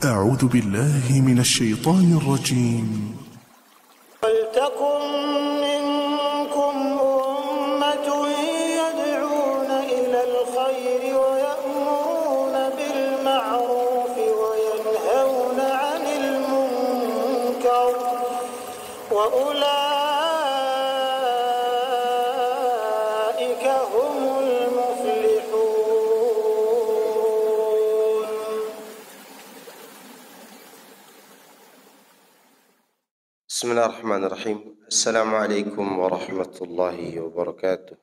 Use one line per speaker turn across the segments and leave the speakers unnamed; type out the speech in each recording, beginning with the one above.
أعوذ بالله من الشيطان الرجيم.
ولتكن منكم أمة يدعون إلى الخير ويأمرون بالمعروف وينهون عن المنكر وأولئك هم المفلحون.
بسم الله الرحمن الرحيم. السلام عليكم ورحمة الله وبركاته.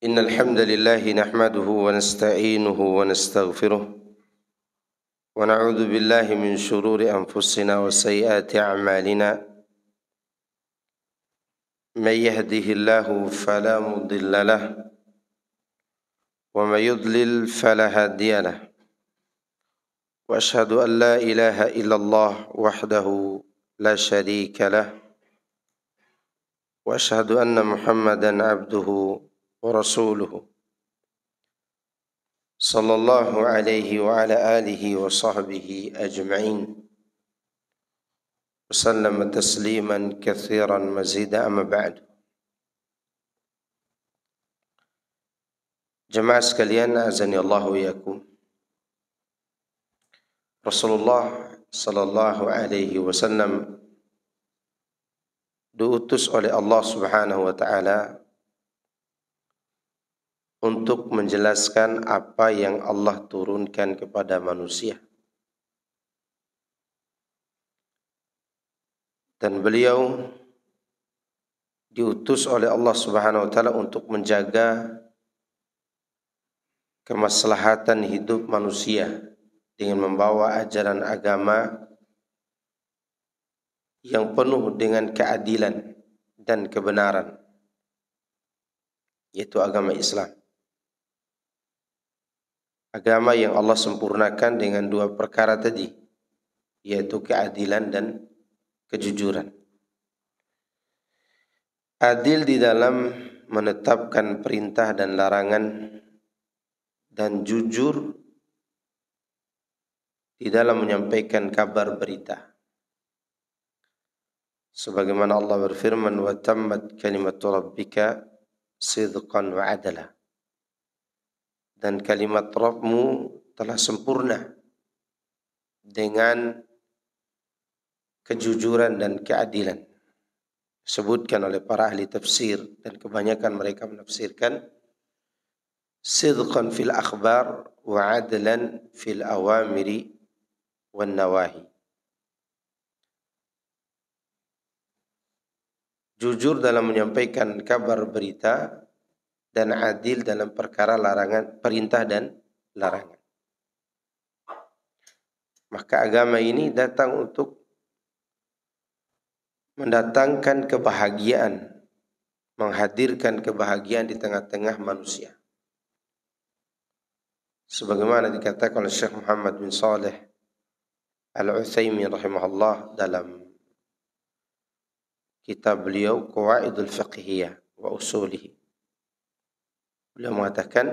إن الحمد لله نحمده ونستعينه ونستغفره ونعوذ بالله من شرور أنفسنا وسيئات أعمالنا. من يهده الله فلا مضل له ومن يضلل فلا هادي له. وأشهد أن لا إله إلا الله وحده لا شريك له وأشهد أن محمدا عبده ورسوله صلى الله عليه وعلى آله وصحبه أجمعين وسلم تسليما كثيرا مزيدا. أما بعد. Jemaah sekalian, azani Allah wa iyakum. Rasulullah sallallahu alaihi wasallam diutus oleh Allah Subhanahu wa taala untuk menjelaskan apa yang Allah turunkan kepada manusia. Dan beliau diutus oleh Allah Subhanahu wa taala untuk menjaga kemaslahatan hidup manusia dengan membawa ajaran agama yang penuh dengan keadilan dan kebenaran, yaitu agama Islam. Agama yang Allah sempurnakan dengan dua perkara tadi, yaitu keadilan dan kejujuran. Adil di dalam menetapkan perintah dan larangan, dan jujur di dalam menyampaikan kabar berita. Sebagaimana Allah berfirman, wa tammat kalimatu rabbika sidqan wa adala. Dan kalimat Rabbmu telah sempurna dengan kejujuran dan keadilan. Disebutkan oleh para ahli tafsir dan kebanyakan mereka menafsirkan sidqan fil akhbar wa adlan fil awamiri wan nawahi. Jujur dalam menyampaikan kabar berita dan adil dalam perkara larangan, perintah dan larangan. Maka agama ini datang untuk mendatangkan kebahagiaan, menghadirkan kebahagiaan di tengah-tengah manusia. Sebagaimana dikatakan oleh Syekh Muhammad bin Saleh Al-Utsaimin rahimahullah dalam kitab beliau Qawaidul Fiqhiyah wa Usulihi. Beliau mengatakan,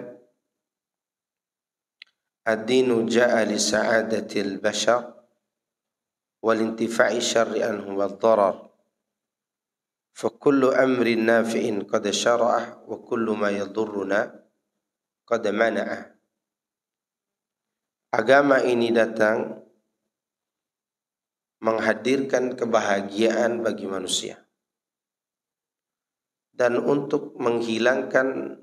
ad-dinu ja'a li sa'adatil bashar wal intifa'i syarri anhum wad darar. Fa kullu amrin nafi'in qad syara'ah wa kullu ma yadurruna qad mana'ah. Agama ini datang menghadirkan kebahagiaan bagi manusia dan untuk menghilangkan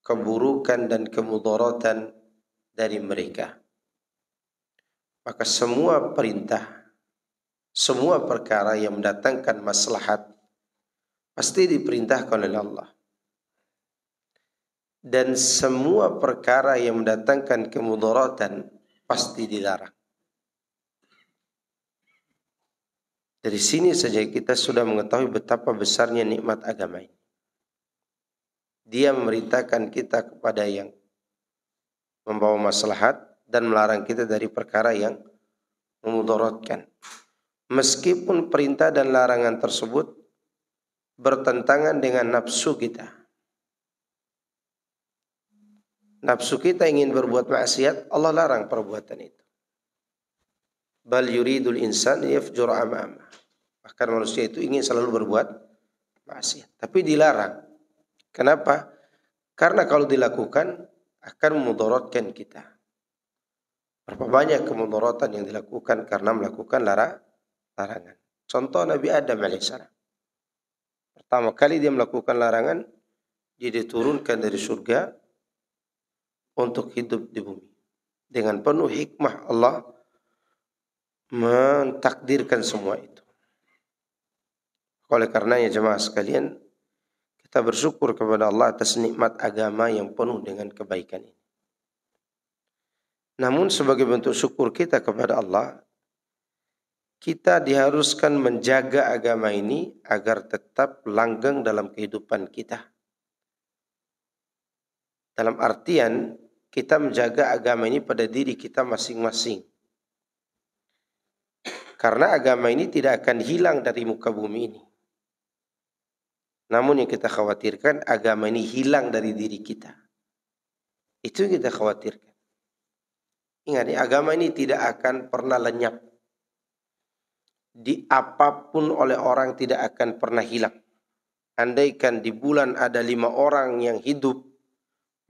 keburukan dan kemudaratan dari mereka. Maka semua perintah, semua perkara yang mendatangkan maslahat pasti diperintahkan oleh Allah. Dan semua perkara yang mendatangkan kemudaratan pasti dilarang. Dari sini saja kita sudah mengetahui betapa besarnya nikmat agama ini. Dia memerintahkan kita kepada yang membawa maslahat dan melarang kita dari perkara yang memudaratkan. Meskipun perintah dan larangan tersebut bertentangan dengan nafsu kita. nafsu kita ingin berbuat maksiat, Allah larang perbuatan itu. Bal yuridul insan yafjur amama. Bahkan manusia itu ingin selalu berbuat maksiat, tapi dilarang. Kenapa? Karena kalau dilakukan akan memudaratkan kita. Berapa banyak kemudaratan yang dilakukan karena melakukan larangan. Contoh Nabi Adam alaihissalam. Pertama kali dia melakukan larangan, dia diturunkan dari surga untuk hidup di bumi. Dengan penuh hikmah Allah mentakdirkan semua itu. Oleh karenanya jemaah sekalian, kita bersyukur kepada Allah atas nikmat agama yang penuh dengan kebaikan ini. Namun sebagai bentuk syukur kita kepada Allah, kita diharuskan menjaga agama ini agar tetap langgeng dalam kehidupan kita. Dalam artian, kita menjaga agama ini pada diri kita masing-masing. Karena agama ini tidak akan hilang dari muka bumi ini. Namun yang kita khawatirkan, agama ini hilang dari diri kita. Itu yang kita khawatirkan. Ingat, agama ini tidak akan pernah lenyap. Di apapun oleh orang tidak akan pernah hilang. Andaikan di bulan ada 5 orang yang hidup,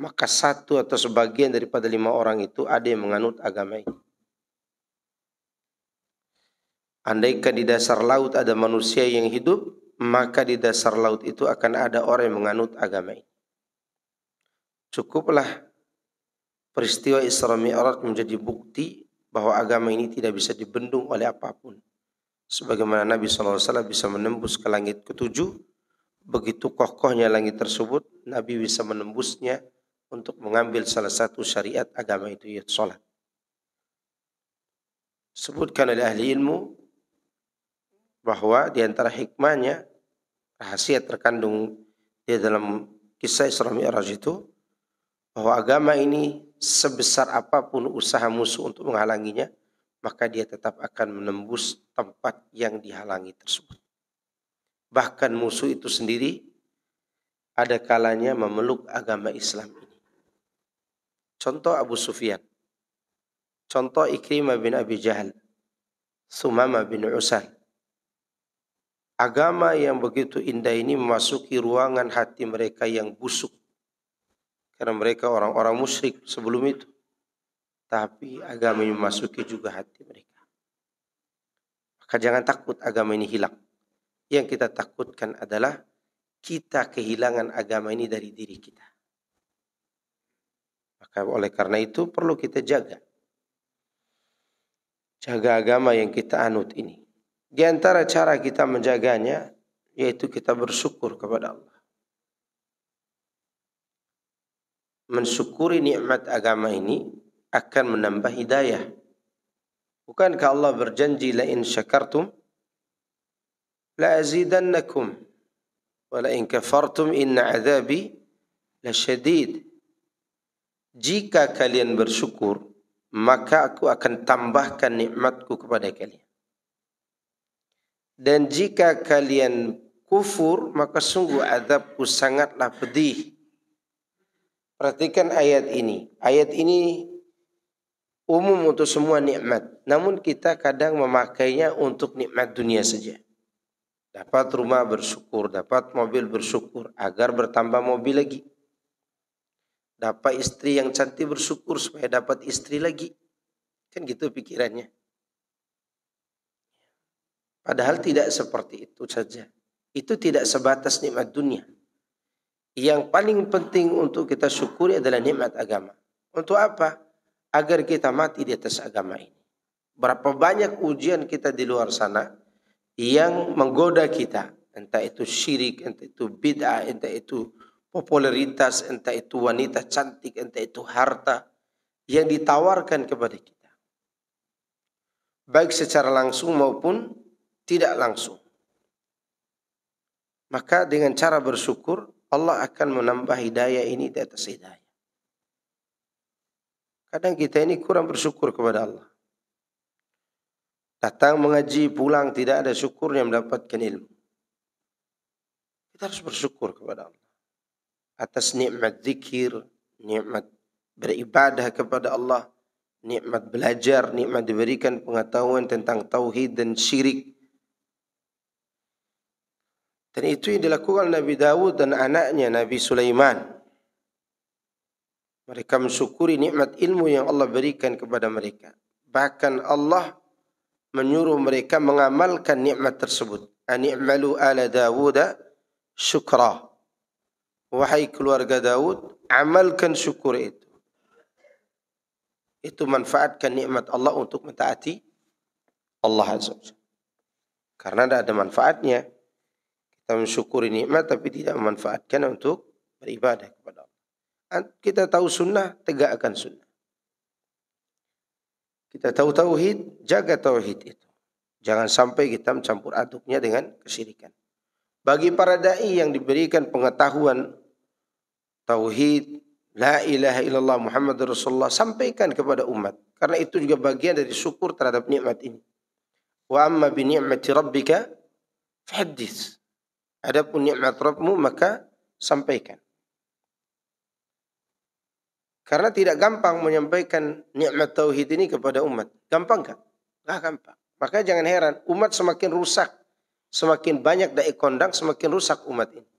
maka 1 atau sebagian daripada 5 orang itu ada yang menganut agama ini. Andaikan di dasar laut ada manusia yang hidup, maka di dasar laut itu akan ada orang yang menganut agama ini. Cukuplah peristiwa Isra Mi'raj menjadi bukti bahwa agama ini tidak bisa dibendung oleh apapun. Sebagaimana Nabi SAW bisa menembus ke langit ke-7, begitu kokohnya langit tersebut, Nabi bisa menembusnya untuk mengambil salah satu syariat agama itu, yaitu salat. Sebutkan oleh ahli ilmu bahwa di antara hikmahnya, rahasia terkandung di dalam kisah Isra Mi'raj itu, bahwa agama ini sebesar apapun usaha musuh untuk menghalanginya, maka dia tetap akan menembus tempat yang dihalangi tersebut. Bahkan musuh itu sendiri ada kalanya memeluk agama Islam ini. Contoh Abu Sufyan, contoh Ikrimah bin Abi Jahal, Sumamah bin Usal. Agama yang begitu indah ini memasuki ruangan hati mereka yang busuk. Karena mereka orang-orang musyrik sebelum itu. Tapi agama ini memasuki juga hati mereka. Maka jangan takut agama ini hilang. Yang kita takutkan adalah kita kehilangan agama ini dari diri kita. Maka oleh karena itu perlu kita jaga. Jaga agama yang kita anut ini. Di antara cara kita menjaganya, yaitu kita bersyukur kepada Allah. Mensyukuri nikmat agama ini akan menambah hidayah. Bukankah Allah berjanji, la in syakartum la azidannakum wa la in kafartum inna azabi lasyadid. Jika kalian bersyukur, maka aku akan tambahkan nikmatku kepada kalian. Dan jika kalian kufur, maka sungguh azabku sangatlah pedih. Perhatikan ayat ini. Ayat ini umum untuk semua nikmat. Namun kita kadang memakainya untuk nikmat dunia saja. Dapat rumah bersyukur, dapat mobil bersyukur, agar bertambah mobil lagi. Dapat istri yang cantik bersyukur supaya dapat istri lagi. Kan gitu pikirannya. Padahal tidak seperti itu saja. Itu tidak sebatas nikmat dunia. Yang paling penting untuk kita syukuri adalah nikmat agama. Untuk apa? Agar kita mati di atas agama ini. Berapa banyak ujian kita di luar sana yang menggoda kita. Entah itu syirik, entah itu bid'ah, entah itu popularitas, entah itu wanita cantik, entah itu harta yang ditawarkan kepada kita. Baik secara langsung maupun tidak langsung. Maka dengan cara bersyukur, Allah akan menambah hidayah ini di atas hidayah. Kadang kita ini kurang bersyukur kepada Allah. Datang mengaji, pulang tidak ada syukurnya mendapatkan ilmu. Kita harus bersyukur kepada Allah. Atas nikmat zikir, nikmat beribadah kepada Allah, nikmat belajar, nikmat diberikan pengetahuan tentang tauhid dan syirik. Dan itu yang dilakukan Nabi Dawud dan anaknya Nabi Sulaiman. Mereka mensyukuri nikmat ilmu yang Allah berikan kepada mereka. Bahkan Allah menyuruh mereka mengamalkan nikmat tersebut. Ani'malu ala Dawuda syukra. Wahai keluarga Dawud, amalkan syukur itu. Itu manfaatkan nikmat Allah untuk mentaati Allah Azza wa Jalla. Karena tidak ada manfaatnya kita mensyukuri nikmat tapi tidak memanfaatkan untuk beribadah kepada Allah. Kita tahu sunnah, tegakkan sunnah. Kita tahu tauhid, jaga tauhid itu. Jangan sampai kita mencampur aduknya dengan kesyirikan. Bagi para dai yang diberikan pengetahuan tauhid, la ilaha illallah Muhammadur Rasulullah, sampaikan kepada umat. Karena itu juga bagian dari syukur terhadap nikmat ini. Wa amma bi ni'mati rabbika fahaddits. Adapun nikmat Rabbmu maka sampaikan. Karena tidak gampang menyampaikan nikmat tauhid ini kepada umat. Gampang kan? Nggak gampang. Maka jangan heran, umat semakin rusak. Semakin banyak dai kondang, semakin rusak umat ini.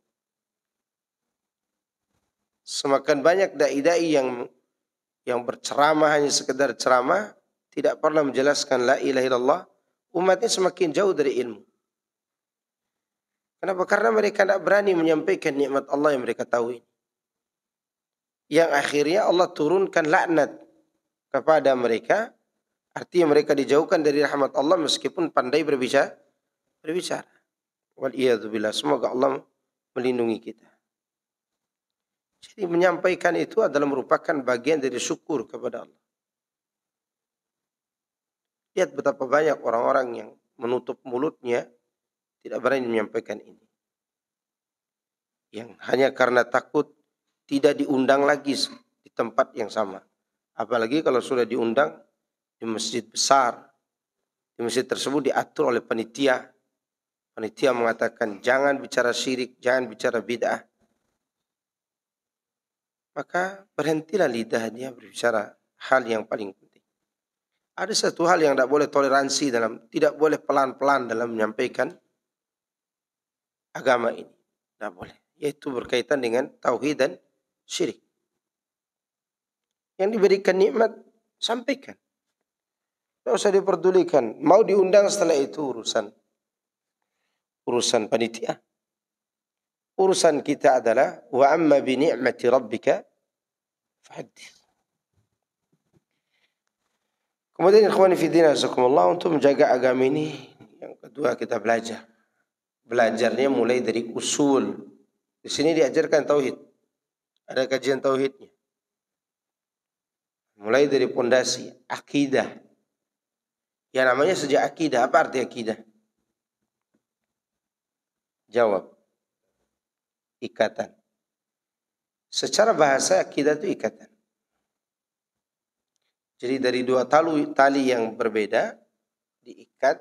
Semakin banyak dai-dai yang berceramah hanya sekedar ceramah, tidak pernah menjelaskan la ilaha illallah, umatnya semakin jauh dari ilmu. Kenapa? Karena mereka tidak berani menyampaikan nikmat Allah yang mereka tahu ini. Yang akhirnya Allah turunkan laknat kepada mereka. Artinya mereka dijauhkan dari rahmat Allah meskipun pandai berbicara. Wal'iyadzubillah. Semoga Allah melindungi kita. Jadi menyampaikan itu adalah merupakan bagian dari syukur kepada Allah. Lihat betapa banyak orang-orang yang menutup mulutnya tidak berani menyampaikan ini. Yang hanya karena takut tidak diundang lagi di tempat yang sama. Apalagi kalau sudah diundang di masjid besar. Di masjid tersebut diatur oleh panitia. Panitia mengatakan jangan bicara syirik, jangan bicara bid'ah. Maka berhentilah lidahnya berbicara hal yang paling penting. Ada satu hal yang tidak boleh toleransi tidak boleh pelan-pelan dalam menyampaikan agama ini. Tidak boleh. Yaitu berkaitan dengan tauhid dan syirik. Yang diberikan nikmat, sampaikan. Tidak usah diperdulikan. Mau diundang setelah itu urusan panitia. Urusan kita adalah wa amma bi ni'mati rabbika fahaddits. Kemudian ikhwani fi din azakumullah, untuk menjaga agama ini, yang kedua kita belajar. Belajarnya mulai dari usul. Di sini diajarkan tauhid. Ada kajian tauhidnya. Mulai dari pondasi, akidah. Yang namanya sejak akidah, apa arti akidah? Jawab. Ikatan. Secara bahasa akidah itu ikatan. Jadi dari dua tali yang berbeda, diikat,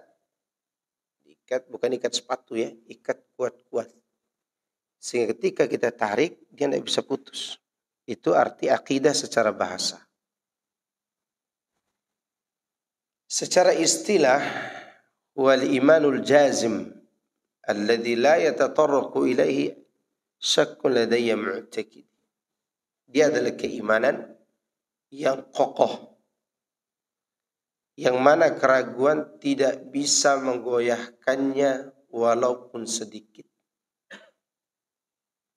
bukan ikat sepatu ya, ikat kuat-kuat. Sehingga ketika kita tarik, dia tidak bisa putus. Itu arti akidah secara bahasa. Secara istilah, wal imanul jazim, alladhi la yatatarraqu ilaihi syakkun ladayya mu'takid. Dia adalah keimanan yang kokoh. Yang mana keraguan tidak bisa menggoyahkannya walaupun sedikit.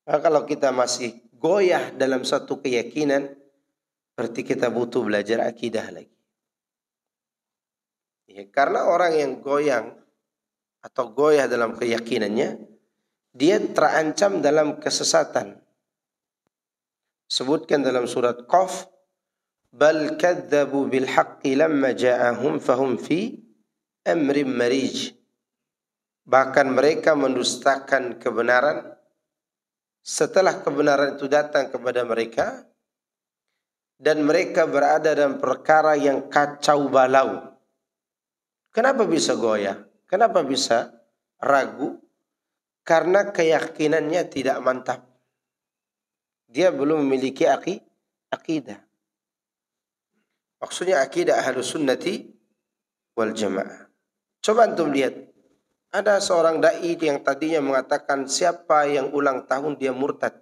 Maka kalau kita masih goyah dalam satu keyakinan, berarti kita butuh belajar akidah lagi. Ya, karena orang yang goyang atau goyah dalam keyakinannya, dia terancam dalam kesesatan. Sebutkan dalam surat Qaf, bal kadzabu bil haqqi lamma ja'ahum fahum fi amrin marij. Bahkan mereka mendustakan kebenaran setelah kebenaran itu datang kepada mereka, dan mereka berada dalam perkara yang kacau balau. Kenapa bisa goyah? Kenapa bisa ragu? Karena keyakinannya tidak mantap. Dia belum memiliki akidah. Maksudnya akidah Ahlus Sunnati wal Jamaah. Coba antum lihat. Ada seorang dai yang tadinya mengatakan siapa yang ulang tahun dia murtad.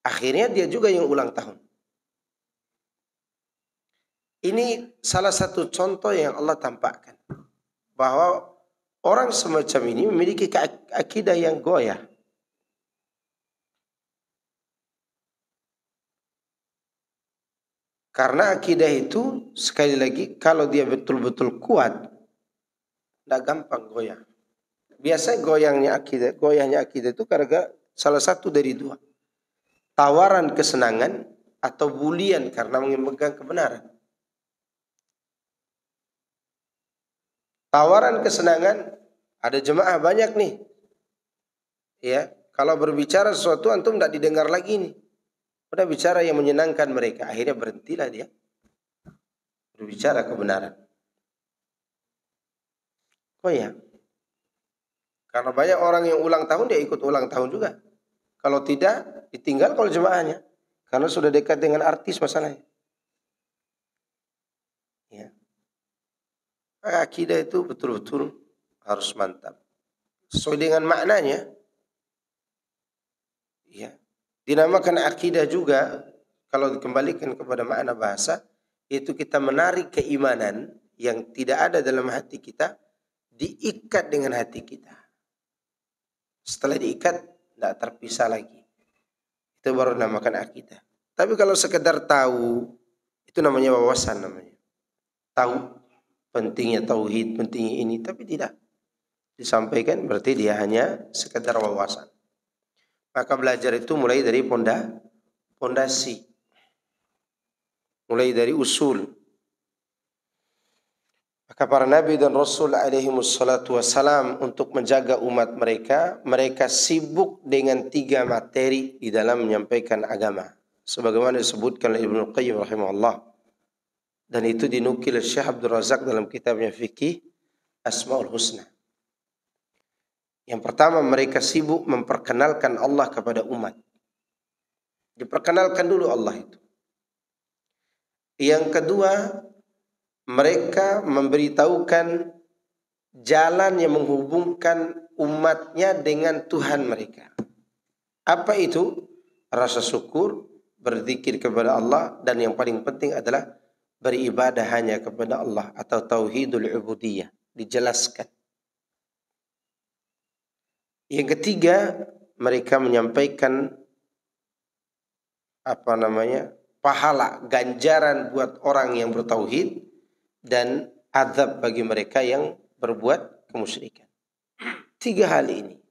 Akhirnya dia juga yang ulang tahun. Ini salah satu contoh yang Allah tampakkan. Bahwa orang semacam ini memiliki akidah yang goyah. Karena akidah itu sekali lagi kalau dia betul-betul kuat, tidak gampang goyah. Biasanya goyahnya akidah itu karena salah satu dari dua. Tawaran kesenangan atau bulian karena memegang kebenaran. Tawaran kesenangan, ada jemaah banyak nih. Ya, kalau berbicara sesuatu antum tidak didengar lagi nih. Udah bicara yang menyenangkan mereka, akhirnya berhentilah dia berbicara kebenaran. Oh ya, karena banyak orang yang ulang tahun dia ikut ulang tahun juga. Kalau tidak ditinggal kalau jemaahnya, karena sudah dekat dengan artis masalahnya. Ya. Akidah itu betul-betul harus mantap. Sesuai dengan maknanya. Ya. Dinamakan akidah juga, kalau dikembalikan kepada makna bahasa, yaitu kita menarik keimanan yang tidak ada dalam hati kita, diikat dengan hati kita. Setelah diikat, tidak terpisah lagi. Itu baru dinamakan akidah. Tapi kalau sekedar tahu, itu namanya wawasan namanya. Tahu pentingnya tauhid, pentingnya ini, tapi tidak disampaikan, berarti dia hanya sekedar wawasan. Maka belajar itu mulai dari pondasi, mulai dari usul. Maka para nabi dan rasul alaihi wassalatu wassalam untuk menjaga umat mereka, mereka sibuk dengan 3 materi di dalam menyampaikan agama. Sebagaimana disebutkan oleh Ibnu Qayyim rahimahullah. Dan itu dinukil oleh Syekh Abdul Razak dalam kitabnya Fiqih Asmaul Husna. Yang pertama, mereka sibuk memperkenalkan Allah kepada umat. Diperkenalkan dulu Allah itu. Yang kedua, mereka memberitahukan jalan yang menghubungkan umatnya dengan Tuhan mereka. Apa itu? Rasa syukur, berzikir kepada Allah, dan yang paling penting adalah beribadah hanya kepada Allah atau tauhidul ubudiyah. Dijelaskan. Yang ketiga, mereka menyampaikan pahala, ganjaran buat orang yang bertauhid dan azab bagi mereka yang berbuat kemusyrikan. 3 hal ini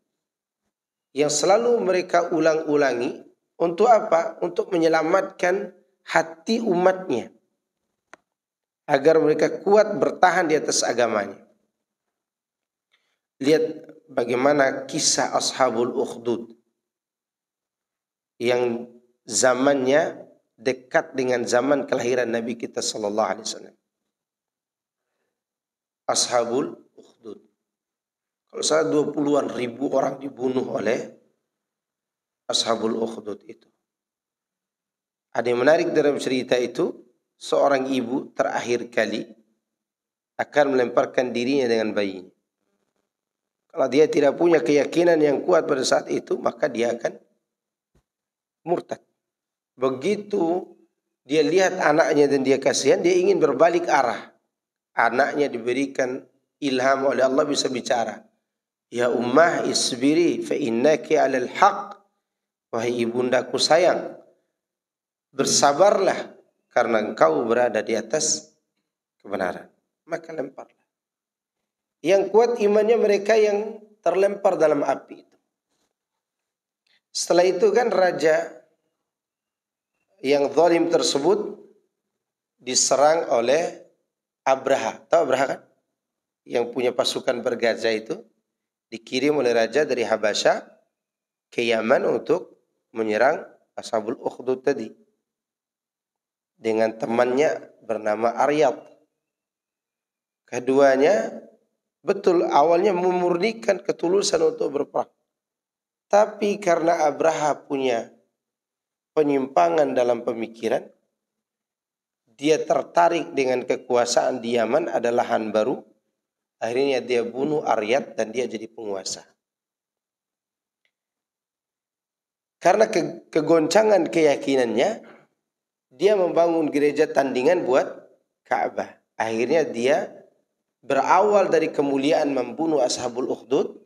yang selalu mereka ulang-ulangi untuk apa? Untuk menyelamatkan hati umatnya agar mereka kuat bertahan di atas agamanya. Lihat bagaimana kisah Ashabul Ukhdud yang zamannya dekat dengan zaman kelahiran Nabi kita sallallahu alaihi wasallam. Ashabul Ukhdud. Kalau salah 20-an ribu orang dibunuh oleh Ashabul Ukhdud itu. Ada yang menarik dalam cerita itu, seorang ibu terakhir kali akan melemparkan dirinya dengan bayinya. Kalau dia tidak punya keyakinan yang kuat pada saat itu, maka dia akan murtad. Begitu dia lihat anaknya dan dia kasihan, dia ingin berbalik arah. Anaknya diberikan ilham oleh Allah bisa bicara. Ya ummah isbiri fa innaki 'alal haq. Wahai ibundaku sayang, bersabarlah karena engkau berada di atas kebenaran. Maka lemparlah. Yang kuat imannya mereka yang terlempar dalam api itu. Setelah itu kan raja yang zalim tersebut diserang oleh Abraha. Tahu Abraha kan? Yang punya pasukan bergajah itu. Dikirim oleh raja dari Habasyah ke Yaman untuk menyerang Ashabul Ukhdud tadi. Dengan temannya bernama Aryad. Keduanya betul awalnya memurnikan ketulusan untuk berperang. Tapi karena Abraha punya penyimpangan dalam pemikiran, dia tertarik dengan kekuasaan di Yaman, ada lahan baru. Akhirnya dia bunuh Aryad dan dia jadi penguasa. Karena kegoncangan keyakinannya, dia membangun gereja tandingan buat Ka'bah. Akhirnya dia berawal dari kemuliaan membunuh Ashabul Ukhdud,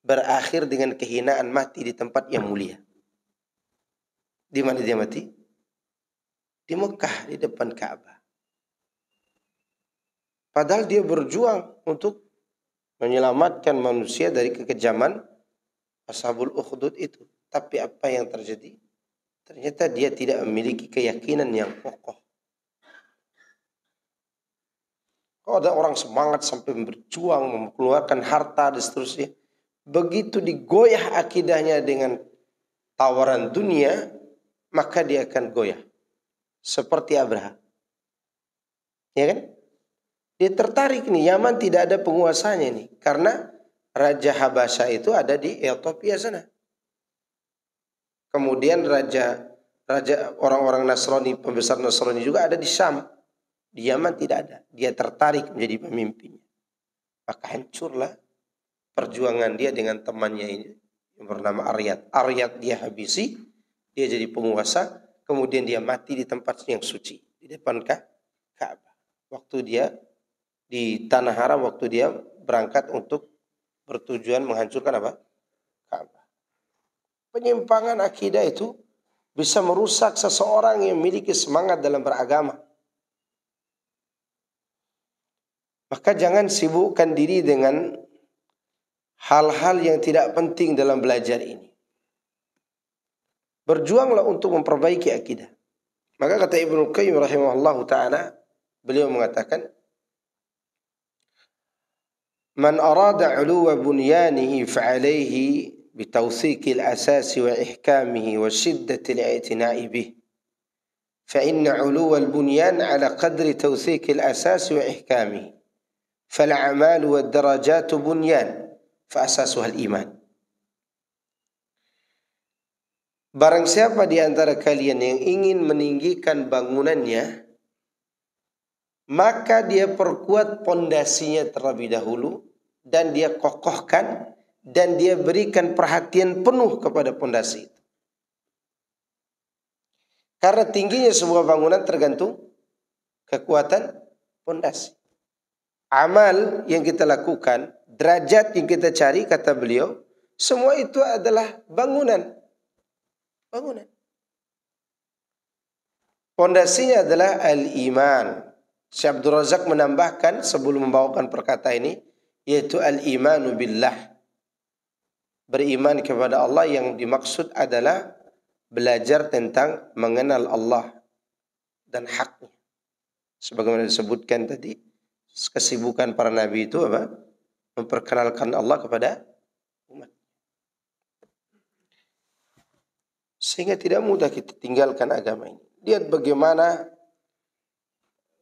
berakhir dengan kehinaan mati di tempat yang mulia. Di mana dia mati? Di Mekah, di depan Ka'bah. Padahal dia berjuang untuk menyelamatkan manusia dari kekejaman Ashabul Ukhdud itu. Tapi apa yang terjadi? Ternyata dia tidak memiliki keyakinan yang kokoh. Kalau ada orang semangat sampai berjuang, mengeluarkan harta dan seterusnya, begitu digoyah akidahnya dengan tawaran dunia, maka dia akan goyah. Seperti Abraha. Ya kan? Dia tertarik nih, Yaman tidak ada penguasanya nih. Karena Raja Habasya itu ada di Ethiopia sana. Kemudian raja orang-orang Nasrani, pembesar Nasrani juga ada di Syam. Di Yaman tidak ada. Dia tertarik menjadi pemimpinnya. Maka hancurlah perjuangan dia dengan temannya ini yang bernama Aryad. Aryad dia habisi, dia jadi penguasa, kemudian dia mati di tempat yang suci, di depan Ka'bah. Waktu dia di Tanah Haram, waktu dia berangkat untuk bertujuan menghancurkan apa? Ka'bah. Penyimpangan akidah itu bisa merusak seseorang yang memiliki semangat dalam beragama. Maka jangan sibukkan diri dengan hal-hal yang tidak penting dalam belajar ini. Berjuanglah untuk memperbaiki akidah. Maka kata Ibnu Qayyim rahimahullah ta'ala, beliau mengatakan, Man arada uluwa bunyanihi fa'alayhi bitawthiqil asasi wa ihkamihi wa shiddatil i'tina'i bih. Fa'inna uluwa al-bunyan ala qadri tawthiqil asasi wa ihkamihi. Fal'amalu wa darajatu bunyan fa'asasuha al-iman. Barang siapa di antara kalian yang ingin meninggikan bangunannya, maka dia perkuat pondasinya terlebih dahulu dan dia kokohkan dan dia berikan perhatian penuh kepada pondasi itu. Karena tingginya sebuah bangunan tergantung kekuatan pondasi. Amal yang kita lakukan, derajat yang kita cari, kata beliau, semua itu adalah bangunan. Bangunan. Pondasinya adalah al-iman. Syekh Abdul Razak menambahkan sebelum membawakan perkataan ini, yaitu al-imanu billah. Beriman kepada Allah yang dimaksud adalah belajar tentang mengenal Allah dan haknya. Sebagaimana disebutkan tadi, kesibukan para nabi itu apa? Memperkenalkan Allah kepada umat. Sehingga tidak mudah kita tinggalkan agama ini. Lihat bagaimana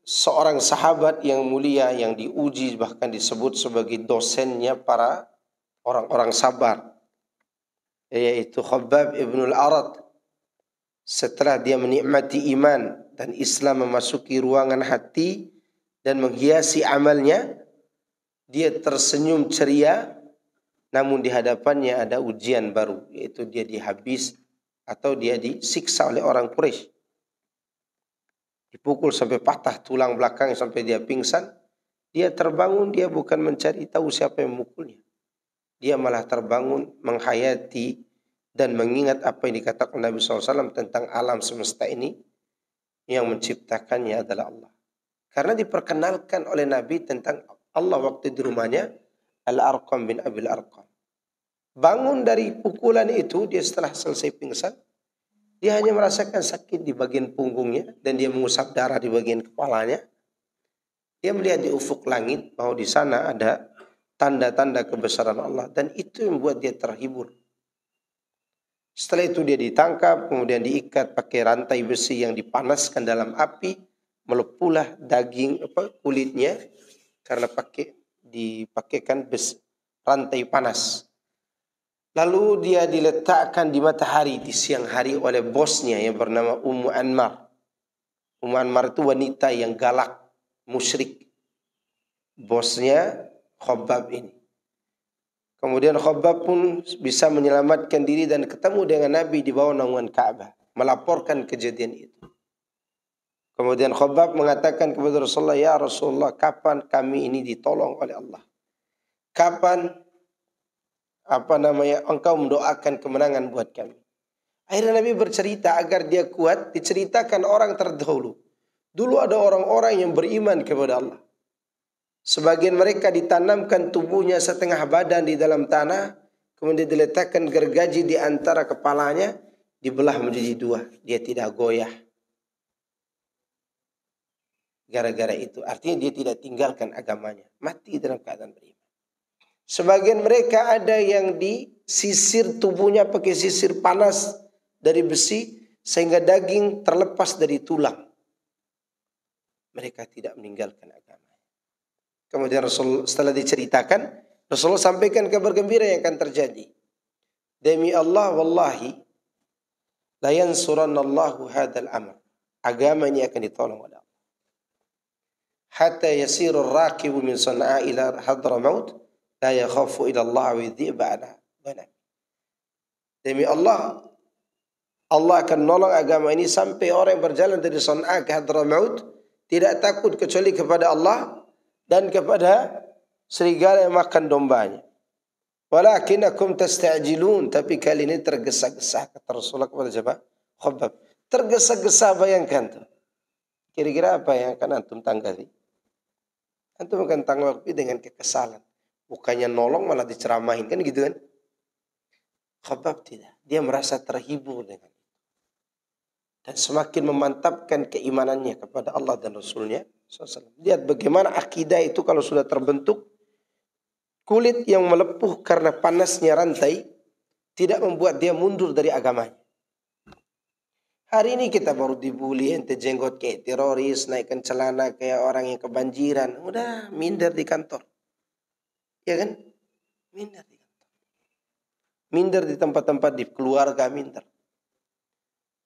seorang sahabat yang mulia yang diuji bahkan disebut sebagai dosennya para orang-orang sabar, yaitu Khabbab ibn al-Arad. Setelah dia menikmati iman dan Islam memasuki ruangan hati dan menghiasi amalnya, dia tersenyum ceria, namun di hadapannya ada ujian baru, yaitu dia dihabis atau dia disiksa oleh orang Quraisy. Dipukul sampai patah tulang belakang sampai dia pingsan. Dia terbangun, dia bukan mencari tahu siapa yang memukulnya. Dia malah terbangun menghayati dan mengingat apa yang dikatakan Nabi SAW tentang alam semesta ini. Yang menciptakannya adalah Allah. Karena diperkenalkan oleh Nabi tentang Allah waktu di rumahnya, Al-Arqam bin Abil Arqam. Bangun dari pukulan itu, dia setelah selesai pingsan, dia hanya merasakan sakit di bagian punggungnya dan dia mengusap darah di bagian kepalanya. Dia melihat di ufuk langit bahwa di sana ada tanda-tanda kebesaran Allah dan itu yang membuat dia terhibur. Setelah itu dia ditangkap, kemudian diikat pakai rantai besi yang dipanaskan dalam api, melepuhlah daging kulitnya karena dipakaikan rantai panas. Lalu dia diletakkan di matahari di siang hari oleh bosnya yang bernama Ummu Anmar. Ammar itu wanita yang galak, musyrik. Bosnya Khabbab ini. Kemudian Khabbab pun bisa menyelamatkan diri dan ketemu dengan Nabi di bawah naungan Ka'bah. Melaporkan kejadian itu. Kemudian Khabbab mengatakan kepada Rasulullah, ya Rasulullah, kapan kami ini ditolong oleh Allah? Kapan engkau mendoakan kemenangan buat kami? Akhirnya Nabi bercerita agar dia kuat, diceritakan orang terdahulu. Dulu ada orang-orang yang beriman kepada Allah. Sebagian mereka ditanamkan tubuhnya setengah badan di dalam tanah, kemudian diletakkan gergaji di antara kepalanya, dibelah menjadi dua. Dia tidak goyah. Gara-gara itu, artinya dia tidak tinggalkan agamanya. Mati dalam keadaan beriman. Sebagian mereka ada yang disisir tubuhnya pakai sisir panas dari besi, sehingga daging terlepas dari tulang. Mereka tidak meninggalkan agama. Kemudian Rasul setelah diceritakan, Rasulullah sampaikan kabar gembira yang akan terjadi. Demi Allah, wallahi, la yansurannallahu hadzal amr. Agama ini akan ditolong oleh Allah. Hatta yasirur rakibu min Sana'a ila Hadramaut, la yakhafu ila Allah wa yadhi'ba ala ghanam. Demi Allah, Allah akan nolong agama ini sampai orang yang berjalan dari Sana'a ke Hadramaut tidak takut kecuali kepada Allah dan kepada serigala yang makan dombanya. Walakinakum tasta'jilun, tapi kali ini tergesa-gesa, kata Rasulullah kepada siapa? Khabbab. Tergesa-gesa, bayangkan tuh. Kira-kira apa yang akan antum tanggapi? Antum akan tanggapi dengan kekesalan. Bukannya nolong malah diceramahin, kan gitu kan? Khabbab tidak. Dia merasa terhibur dengan itu. Dan semakin memantapkan keimanannya kepada Allah dan Rasulnya. Lihat bagaimana akidah itu kalau sudah terbentuk. Kulit yang melepuh karena panasnya rantai tidak membuat dia mundur dari agamanya. Hari ini kita baru dibully, ente jenggot kayak teroris, naikkan celana kayak orang yang kebanjiran. Udah minder di kantor. Ya kan? Minder di kantor. Minder di tempat-tempat di keluarga, minder.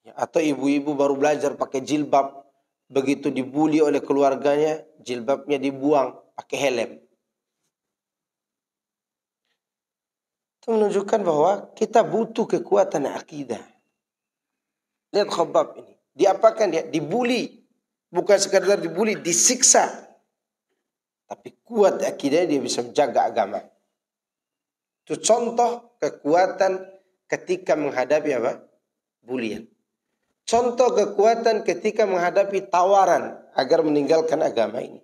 Ya, atau ibu-ibu baru belajar pakai jilbab. Begitu dibully oleh keluarganya, jilbabnya dibuang, pakai helm. Itu menunjukkan bahwa kita butuh kekuatan akidah. Lihat Khabbab ini. Diapakan dia? Dibully. Bukan sekadar dibully, disiksa. Tapi kuat akidahnya, dia bisa menjaga agama. Itu contoh kekuatan ketika menghadapi apa? Bulian. Contoh kekuatan ketika menghadapi tawaran agar meninggalkan agama ini.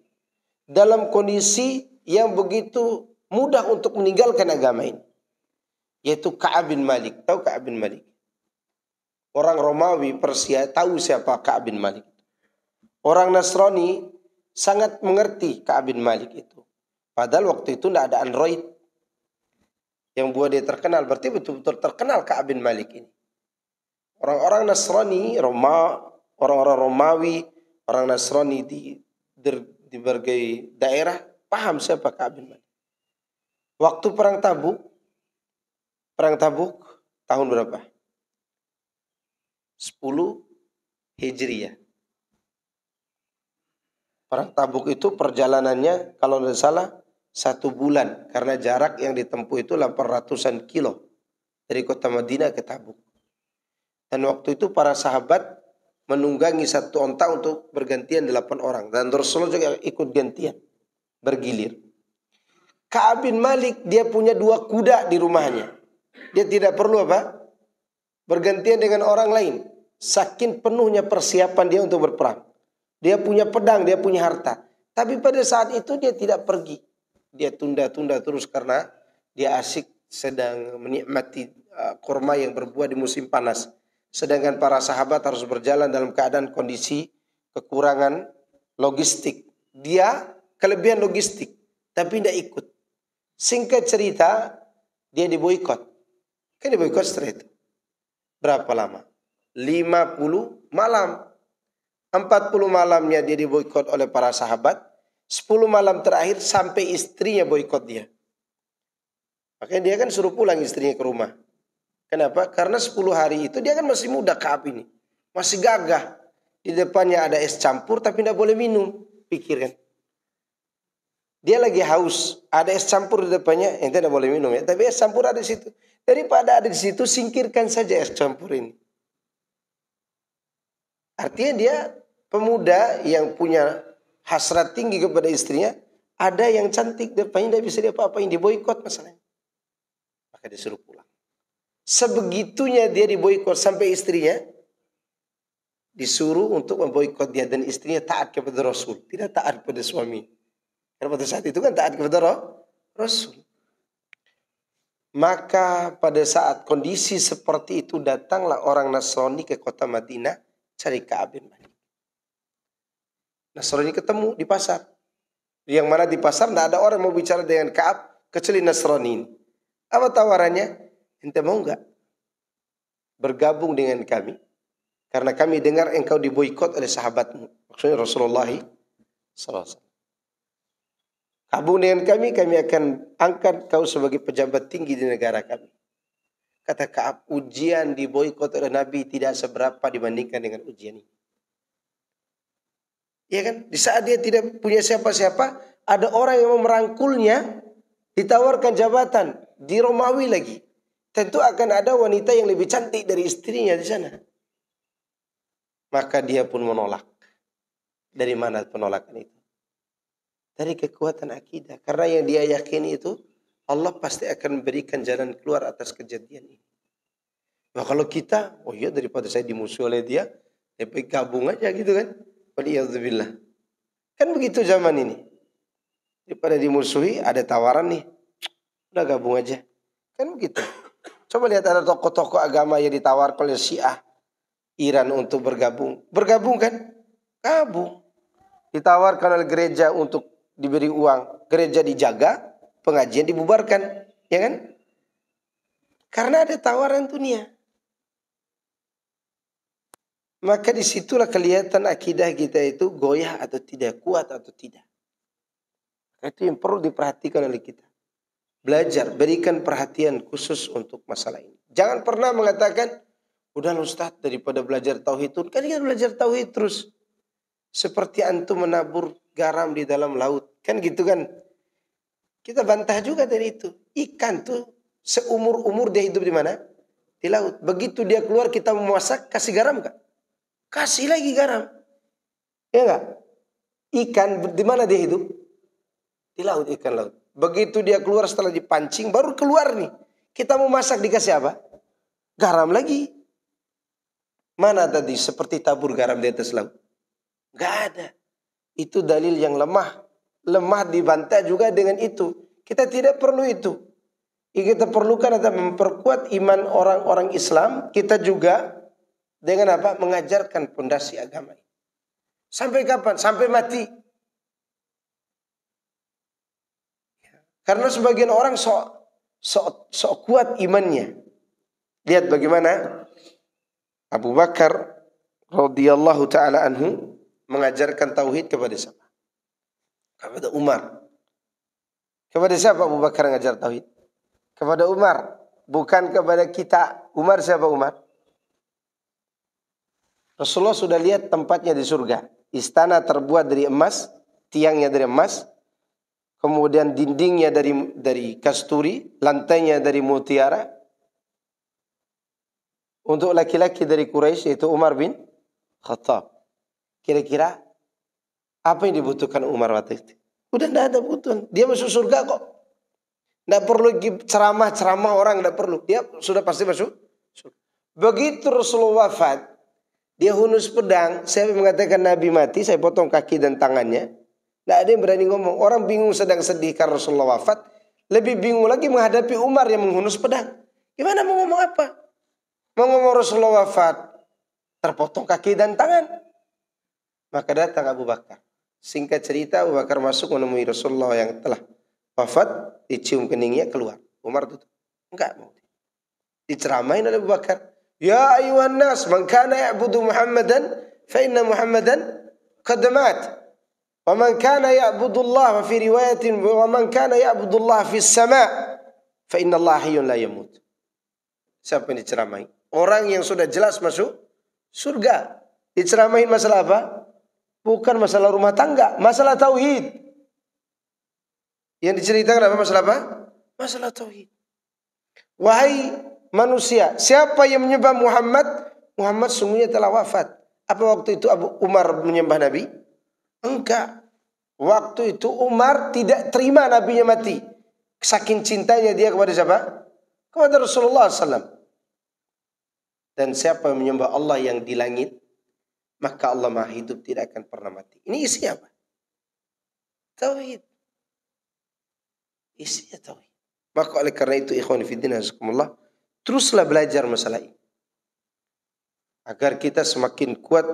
Dalam kondisi yang begitu mudah untuk meninggalkan agama ini. Yaitu Ka'ab bin Malik. Tahu Ka'ab bin Malik? Orang Romawi Persia tahu siapa Ka'ab bin Malik. Orang Nasrani sangat mengerti Ka'ab bin Malik itu. Padahal waktu itu tidak ada Android. Yang buat dia terkenal. Berarti betul-betul terkenal Ka'ab bin Malik ini. Orang-orang Nasrani, orang-orang Romawi, orang Nasrani di berbagai daerah paham siapa Ka'ab bin Malik. Waktu perang Tabuk tahun berapa? 10 Hijriah. Perang Tabuk itu perjalanannya kalau tidak salah 1 bulan karena jarak yang ditempuh itu 800-an kilo dari kota Madinah ke Tabuk. Dan waktu itu para sahabat menunggangi 1 onta untuk bergantian 8 orang. Dan Rasulullah juga ikut gantian. Bergilir. Ka'ab bin Malik dia punya 2 kuda di rumahnya. Dia tidak perlu apa? Bergantian dengan orang lain. Saking penuhnya persiapan dia untuk berperang. Dia punya pedang, dia punya harta. Tapi pada saat itu dia tidak pergi. Dia tunda-tunda terus karena dia asyik sedang menikmati kurma yang berbuah di musim panas. Sedangkan para sahabat harus berjalan dalam keadaan kondisi kekurangan logistik. Dia kelebihan logistik, tapi tidak ikut. Singkat cerita, dia diboikot. Kan diboikot setelah itu. Berapa lama? 50 malam. 40 malamnya dia diboikot oleh para sahabat. 10 malam terakhir sampai istrinya boikot dia. Makanya dia kan suruh pulang istrinya ke rumah. Kenapa? Karena 10 hari itu dia kan masih muda Ka'ab ini. Masih gagah. Di depannya ada es campur tapi tidak boleh minum. Pikirkan. Dia lagi haus, ada es campur di depannya, ente tidak boleh minum ya. Tapi es campur ada di situ. Daripada ada di situ, singkirkan saja es campur ini. Artinya dia pemuda yang punya hasrat tinggi kepada istrinya, ada yang cantik depannya tidak bisa dia apa-apain, diboikot masalahnya. Maka disuruh pulang. Sebegitunya dia diboikot sampai istrinya disuruh untuk memboikot dia, dan istrinya taat kepada Rasul, tidak taat kepada suami. Karena pada saat itu kan taat kepada Rasul. Maka pada saat kondisi seperti itu datanglah orang Nasrani ke kota Madinah cari Ka'ab bin Malik. Nasrani ketemu di pasar. Yang mana di pasar tidak ada orang mau bicara dengan Ka'ab kecuali Nasrani ini. Apa tawarannya? Ente mau enggak bergabung dengan kami? Karena kami dengar engkau diboikot oleh sahabatmu. Maksudnya Rasulullah SAW. Gabung dengan kami akan angkat kau sebagai pejabat tinggi di negara kami. Kata Ka'ab, ujian diboikot oleh Nabi tidak seberapa dibandingkan dengan ujian ini. Ya kan? Di saat dia tidak punya siapa-siapa, ada orang yang mau merangkulnya, ditawarkan jabatan di Romawi lagi. Tentu akan ada wanita yang lebih cantik dari istrinya di sana. Maka dia pun menolak. Dari mana penolakan itu? Dari kekuatan akidah. Karena yang dia yakini itu, Allah pasti akan memberikan jalan keluar atas kejadian ini. Nah kalau kita, oh iya daripada saya dimusuhi oleh dia, ya gabung aja gitu kan. Waliyadzubillah. Kan begitu zaman ini. Daripada dimusuhi, ada tawaran nih. Udah gabung aja. Kan begitu. Coba lihat ada tokoh-tokoh agama yang ditawarkan oleh Syiah Iran untuk bergabung. Bergabung kan? Gabung. Ditawarkan oleh gereja untuk diberi uang, gereja dijaga, pengajian dibubarkan, ya kan? Karena ada tawaran dunia. Maka disitulah kelihatan akidah kita itu goyah atau tidak, kuat atau tidak. Itu yang perlu diperhatikan oleh kita. Belajar, berikan perhatian khusus untuk masalah ini. Jangan pernah mengatakan, udah Ustaz daripada belajar tauhid, kan kita belajar tauhid terus. Seperti antum menabur garam di dalam laut. Kan gitu kan. Kita bantah juga dari itu. Ikan tuh seumur-umur dia hidup di mana? Di laut. Begitu dia keluar kita memasak, kasih garam gak? Kasih lagi garam. Ya enggak? Ikan di mana dia hidup? Di laut, ikan laut. Begitu dia keluar setelah dipancing, baru keluar nih. Kita mau masak dikasih apa? Garam lagi. Mana tadi seperti tabur garam di atas laut? Gak ada. Itu dalil yang lemah. Lemah dibantah juga dengan itu. Kita tidak perlu itu. Yang kita perlukan adalah memperkuat iman orang-orang Islam. Kita juga dengan apa? Mengajarkan pondasi agama. Sampai kapan? Sampai mati. Karena sebagian orang sok kuat imannya. Lihat bagaimana Abu Bakar radhiyallahu taala anhu mengajarkan tauhid kepada siapa? Kepada Umar. Kepada siapa Abu Bakar mengajar tauhid? Kepada Umar, bukan kepada kita. Umar siapa Umar? Rasulullah sudah lihat tempatnya di surga. Istana terbuat dari emas, tiangnya dari emas, kemudian dindingnya dari kasturi, lantainya dari mutiara. Untuk laki-laki dari Quraisy yaitu Umar bin Khattab. Kira-kira apa yang dibutuhkan Umar waktu itu? Udah tidak ada kebutuhan. Dia masuk surga kok. Tidak perlu ceramah orang, tidak perlu. Dia sudah pasti masuk surga. Begitu Rasulullah wafat, dia hunus pedang. Saya mengatakan Nabi mati, saya potong kaki dan tangannya. Tidak ada yang berani ngomong. Orang bingung sedang sedih karena Rasulullah wafat. Lebih bingung lagi menghadapi Umar yang menghunus pedang. Gimana mau ngomong apa? Mau ngomong Rasulullah wafat, terpotong kaki dan tangan. Maka datang Abu Bakar. Singkat cerita Abu Bakar masuk menemui Rasulullah yang telah wafat. Dicium keningnya keluar. Umar tutup. Enggak mau. Diceramain oleh Abu Bakar. Ya ayuhan nas, man kana ya'budu Muhammadan fa inna Muhammadan qad mat. Wa man kana ya'budu Allah fi riwayatin wa man kana ya'budu Allah fi sama' fa inna Allah hayyun la yamut. Siapa yang diceramai? Orang yang sudah jelas masuk surga. Diceramahin masalah apa? Bukan masalah rumah tangga, masalah tauhid. Yang diceritakan apa? Masalah apa? Masalah tauhid. Wahai manusia, siapa yang menyembah Muhammad? Muhammad sungguhnya telah wafat. Apa waktu itu Abu Umar menyembah Nabi? Enggak. Waktu itu Umar tidak terima Nabinya mati. Saking cintanya dia kepada siapa? Kepada Rasulullah SAW. Dan siapa yang menyembah Allah yang di langit, maka Allah Maha Hidup tidak akan pernah mati. Ini isinya apa? Tauhid. Isinya tauhid. Maka oleh karena itu ikhwan fillah hazakumullah, teruslah belajar masalah ini. Agar kita semakin kuat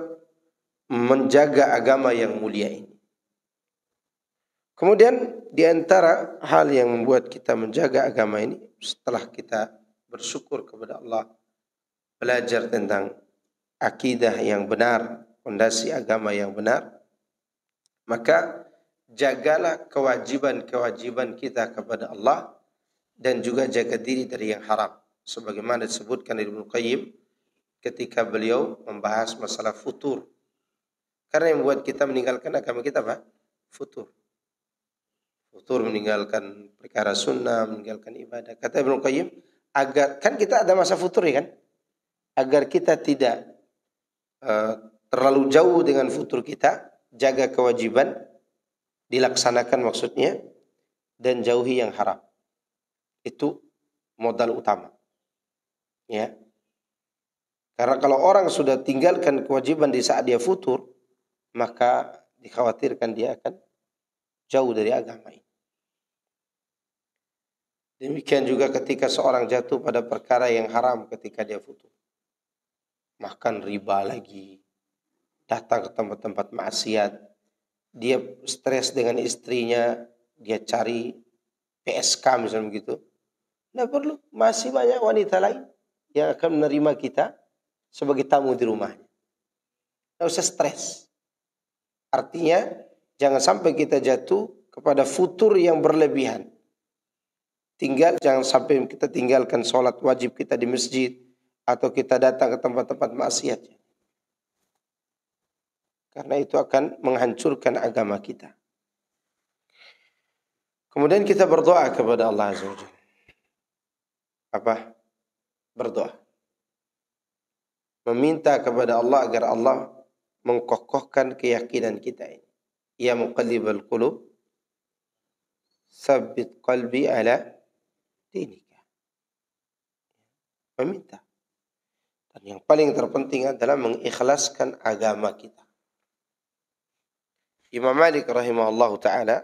menjaga agama yang mulia ini. Kemudian di antara hal yang membuat kita menjaga agama ini, setelah kita bersyukur kepada Allah, belajar tentang akidah yang benar, fondasi agama yang benar, maka jagalah kewajiban-kewajiban kita kepada Allah dan juga jaga diri dari yang haram. Sebagaimana disebutkan Ibnu Qayyim ketika beliau membahas masalah futur. Karena yang membuat kita meninggalkan agama kita apa? Futur. Futur meninggalkan perkara sunnah, meninggalkan ibadah. Kata Ibnu Qayyim, agar kan kita ada masa futur ya kan? Agar kita tidak terlalu jauh dengan futur kita, jaga kewajiban, dilaksanakan maksudnya, dan jauhi yang haram. Itu modal utama. Ya. Karena kalau orang sudah tinggalkan kewajiban di saat dia futur, maka dikhawatirkan dia akan jauh dari agama ini. Demikian juga ketika seorang jatuh pada perkara yang haram ketika dia futur. Makan riba lagi, datang ke tempat-tempat maksiat, dia stres dengan istrinya, dia cari PSK misalnya begitu. Tidak perlu, masih banyak wanita lain yang akan menerima kita sebagai tamu di rumahnya. Tidak usah stres. Artinya jangan sampai kita jatuh kepada futur yang berlebihan. Jangan sampai kita tinggalkan sholat wajib kita di masjid atau kita datang ke tempat-tempat maksiat. Karena itu akan menghancurkan agama kita. Kemudian kita berdoa kepada Allah Azza wa Jalla. Apa? Berdoa. Meminta kepada Allah agar Allah mengkokohkan keyakinan kita ini. Ya muqallibal qulub, tsabbit qalbi ala dinika. Meminta. Dan yang paling terpenting adalah mengikhlaskan agama kita. Imam Malik rahimahullah ta'ala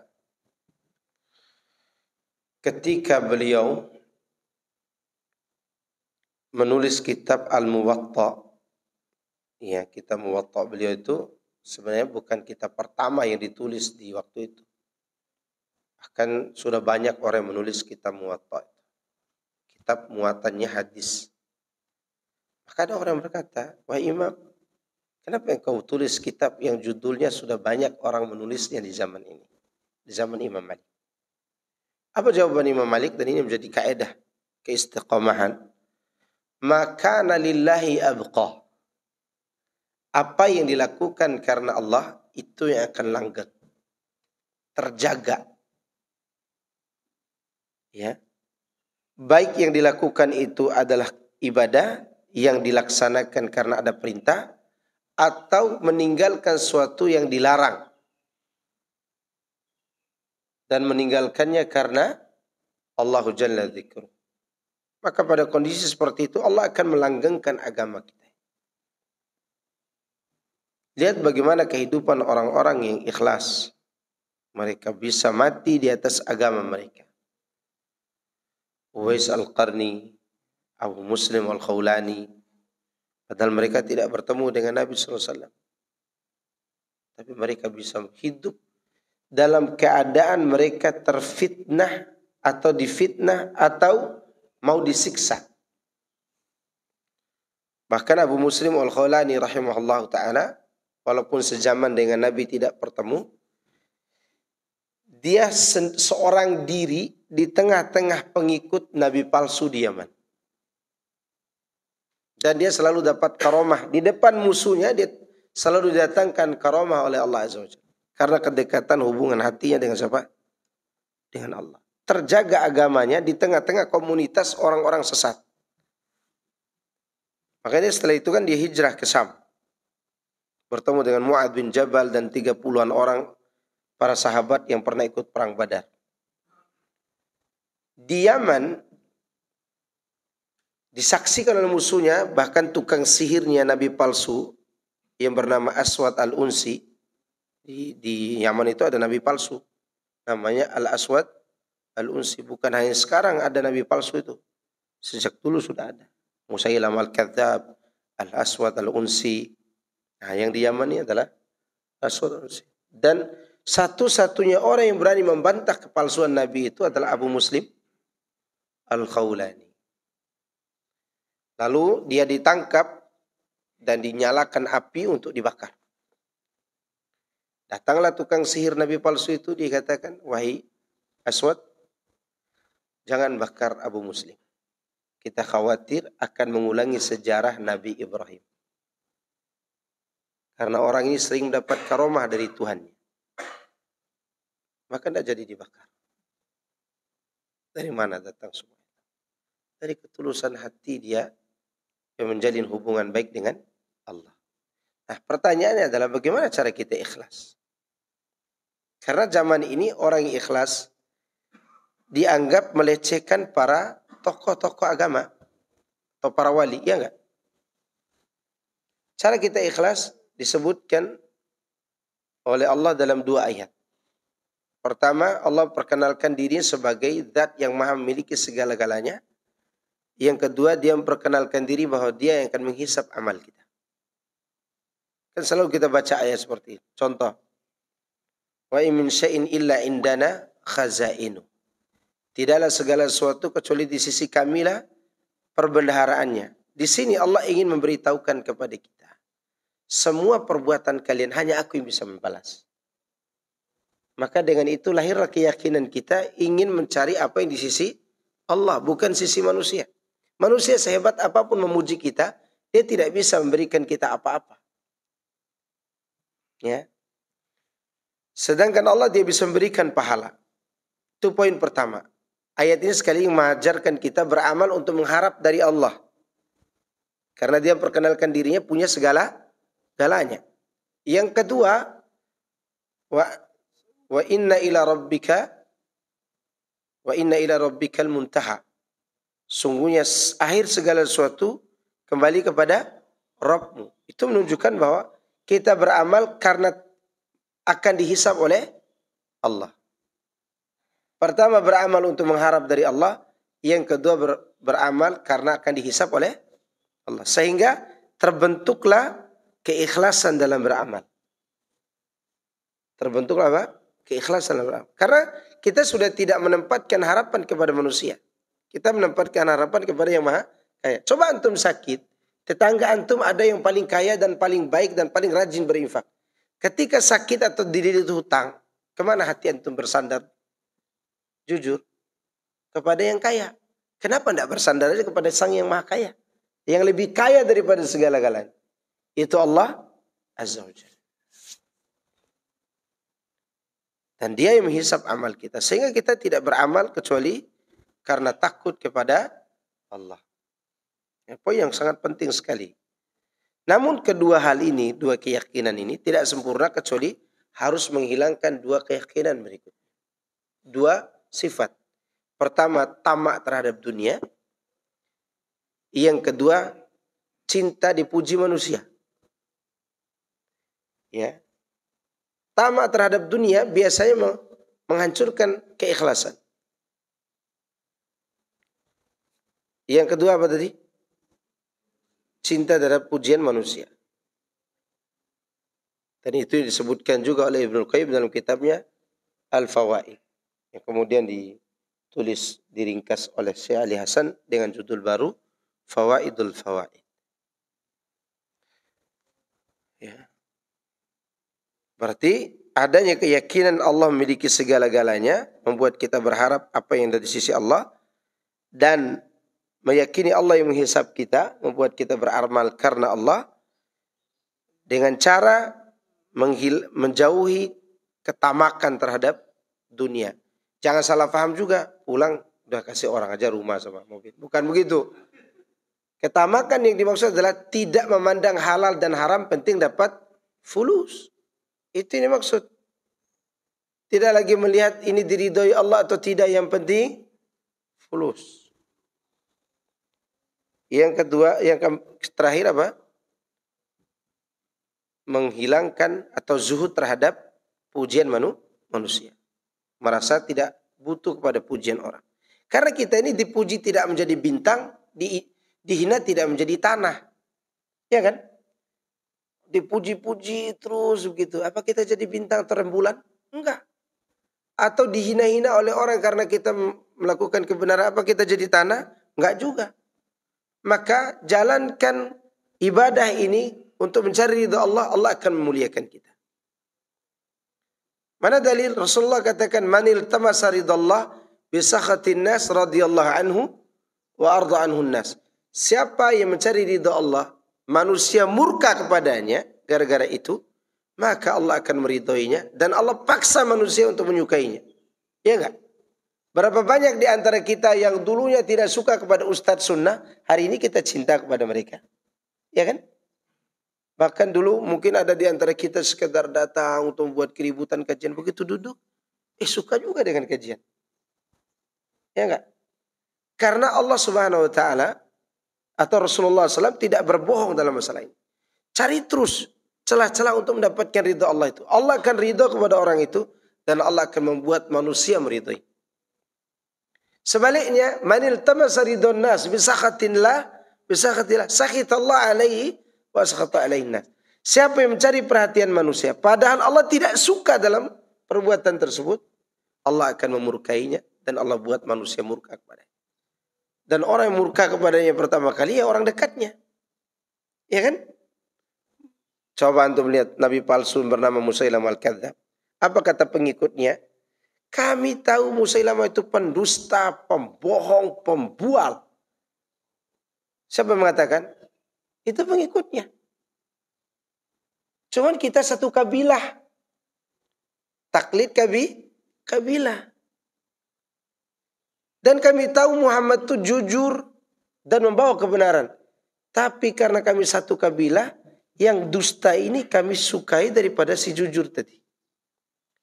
ketika beliau menulis kitab Al-Muwatta, ya, kitab Muwatta beliau itu sebenarnya bukan kitab pertama yang ditulis di waktu itu. Bahkan sudah banyak orang yang menulis kitab Muwatta. Kitab muatannya hadis. Maka ada orang yang berkata, wah Imam, kenapa engkau tulis kitab yang judulnya sudah banyak orang menulisnya di zaman ini? Di zaman Imam Malik. Apa jawaban Imam Malik? Dan ini menjadi kaedah keistiqamahan. Maka lillahi abqa. Apa yang dilakukan karena Allah itu yang akan langgeng, terjaga. Ya. Baik yang dilakukan itu adalah ibadah yang dilaksanakan karena ada perintah atau meninggalkan sesuatu yang dilarang dan meninggalkannya karena Allah Jalla dzikruh. Maka pada kondisi seperti itu Allah akan melanggengkan agama kita. Lihat bagaimana kehidupan orang-orang yang ikhlas. Mereka bisa mati di atas agama mereka. Uwais Al-Qarni, Abu Muslim Al-Khawlani, padahal mereka tidak bertemu dengan Nabi SAW. Tapi mereka bisa hidup dalam keadaan mereka terfitnah atau difitnah atau mau disiksa. Bahkan Abu Muslim Al-Khawlani rahimahullah ta'ala, walaupun sejaman dengan Nabi tidak bertemu, dia seorang diri di tengah-tengah pengikut Nabi palsu di Yaman. Dan dia selalu dapat karomah. Di depan musuhnya dia selalu didatangkan karamah oleh Allah Azza wa Jalla. Karena kedekatan hubungan hatinya dengan siapa? Dengan Allah. Terjaga agamanya di tengah-tengah komunitas orang-orang sesat. Makanya setelah itu kan dia hijrah ke Syam. Bertemu dengan Mu'adz bin Jabal dan 30-an orang para sahabat yang pernah ikut perang Badar. Di Yaman disaksikan oleh musuhnya, bahkan tukang sihirnya Nabi palsu yang bernama Aswad Al-Unsi. Di Yaman itu ada nabi palsu, namanya Al-Aswad Al-Unsi. Bukan hanya sekarang ada nabi palsu itu, sejak dulu sudah ada. Musailam Al-Kadzab, Al-Aswad Al-Unsi. Nah, yang di Yaman ini adalah Aswad Al-Unsi. Dan satu-satunya orang yang berani membantah kepalsuan nabi itu adalah Abu Muslim Al-Khawlani. Lalu dia ditangkap dan dinyalakan api untuk dibakar. Datanglah tukang sihir nabi palsu itu, dikatakan, wahai Aswad, jangan bakar Abu Muslim. Kita khawatir akan mengulangi sejarah Nabi Ibrahim. Karena orang ini sering mendapat karamah dari Tuhannya. Maka tidak jadi dibakar. Dari mana datang semua? Dari ketulusan hati dia yang menjalin hubungan baik dengan Allah. Nah, pertanyaannya adalah bagaimana cara kita ikhlas? Karena zaman ini orang yang ikhlas dianggap melecehkan para tokoh-tokoh agama atau para wali, ya enggak? Cara kita ikhlas disebutkan oleh Allah dalam 2 ayat. Pertama, Allah perkenalkan dirinya sebagai zat yang maha memiliki segala-galanya. Yang kedua, dia memperkenalkan diri bahwa dia yang akan menghisap amal kita. Kan selalu kita baca ayat seperti itu. Contoh, wa in min syai'in illa indana khazainu. Tidaklah segala sesuatu kecuali di sisi kamilah perbendaharaannya. Di sini Allah ingin memberitahukan kepada kita, semua perbuatan kalian hanya aku yang bisa membalas. Maka dengan itu lahirlah keyakinan kita ingin mencari apa yang di sisi Allah, bukan sisi manusia. Manusia sehebat apapun memuji kita, dia tidak bisa memberikan kita apa-apa. Ya. Sedangkan Allah dia bisa memberikan pahala. Itu poin pertama. Ayat ini sekali mengajarkan kita beramal untuk mengharap dari Allah. Karena dia perkenalkan dirinya punya segala-galanya. Yang kedua, wa inna ila rabbikal muntaha. Sungguhnya akhir segala sesuatu kembali kepada Rabbmu. Itu menunjukkan bahwa kita beramal karena akan dihisab oleh Allah. Pertama, beramal untuk mengharap dari Allah. Yang kedua, beramal karena akan dihisab oleh Allah. Sehingga terbentuklah keikhlasan dalam beramal. Terbentuklah apa? Keikhlasan dalam beramal. Karena kita sudah tidak menempatkan harapan kepada manusia. Kita menempatkan harapan kepada yang maha kaya. Coba antum sakit, tetangga antum ada yang paling kaya dan paling baik dan paling rajin berinfak. Ketika sakit atau dililit hutang, kemana hati antum bersandar? Jujur, kepada yang kaya. Kenapa tidak bersandar aja kepada sang yang maha kaya? Yang lebih kaya daripada segala-galanya. Itu Allah Azza wa Jalla. Dan dia yang menghisap amal kita. Sehingga kita tidak beramal kecuali karena takut kepada Allah. Poin yang sangat penting sekali. Namun kedua hal ini, dua keyakinan ini tidak sempurna kecuali harus menghilangkan dua keyakinan berikut. Dua sifat. Pertama, tamak terhadap dunia. Yang kedua, cinta dipuji manusia. Ya. Tamak terhadap dunia biasanya menghancurkan keikhlasan. Yang kedua apa tadi? Cinta terhadap pujian manusia. Dan itu disebutkan juga oleh Ibnu Qayyim dalam kitabnya Al-Fawaid. Yang kemudian ditulis, diringkas oleh Syekh Ali Hasan dengan judul baru Fawaidul Fawaid. Ya. Berarti adanya keyakinan Allah memiliki segala-galanya membuat kita berharap apa yang ada di sisi Allah, dan meyakini Allah yang menghisab kita membuat kita beramal karena Allah, dengan cara menjauhi ketamakan terhadap dunia. Jangan salah paham juga, pulang udah kasih orang aja rumah sama mobil. Bukan begitu. Ketamakan yang dimaksud adalah tidak memandang halal dan haram, penting dapat fulus. Itu yang dimaksud. Tidak lagi melihat ini diridhoi Allah atau tidak, yang penting fulus. Yang kedua, yang terakhir apa? Menghilangkan atau zuhud terhadap pujian manusia. Merasa tidak butuh kepada pujian orang. Karena kita ini dipuji tidak menjadi bintang, dihina tidak menjadi tanah. Ya kan? Dipuji-puji terus begitu. Apa kita jadi bintang terembulan? Enggak. Atau dihina-hina oleh orang karena kita melakukan kebenaran, apa kita jadi tanah? Enggak juga. Maka jalankan ibadah ini untuk mencari ridha Allah, Allah akan memuliakan kita. Mana dalil? Rasulullah katakan, manil tamasa ridallah bisakhatin nas radhiyallahu anhu wa arda anhu nas. Siapa yang mencari ridha Allah, manusia murka kepadanya gara-gara itu, maka Allah akan meridhoinya dan Allah paksa manusia untuk menyukainya. Ya enggak? Berapa banyak di antara kita yang dulunya tidak suka kepada ustadz sunnah, hari ini kita cinta kepada mereka. Ya kan? Bahkan dulu mungkin ada di antara kita sekedar datang untuk membuat keributan kajian. Begitu duduk, suka juga dengan kajian. Ya enggak? Karena Allah Subhanahu Wa Taala atau Rasulullah SAW tidak berbohong dalam masalah ini. Cari terus celah-celah untuk mendapatkan ridha Allah itu. Allah akan ridha kepada orang itu dan Allah akan membuat manusia meridhai. Sebaliknya, manil tamasa ridhon nas bisakhatillah sakhitallah alaihi wa sakhata alaihin nas. Siapa yang mencari perhatian manusia padahal Allah tidak suka dalam perbuatan tersebut, Allah akan memurkainya dan Allah buat manusia murka kepadanya. Dan orang yang murka kepadanya pertama kali ya orang dekatnya. Ya kan? Coba antum lihat nabi palsu bernama Musailamah al-Kadzdzab. Apa kata pengikutnya? Kami tahu Musailamah itu pendusta, pembohong, pembual. Siapa yang mengatakan? Itu pengikutnya. Cuman kita satu kabilah. Taklid kabilah. Dan kami tahu Muhammad itu jujur dan membawa kebenaran. Tapi karena kami satu kabilah, yang dusta ini kami sukai daripada si jujur tadi.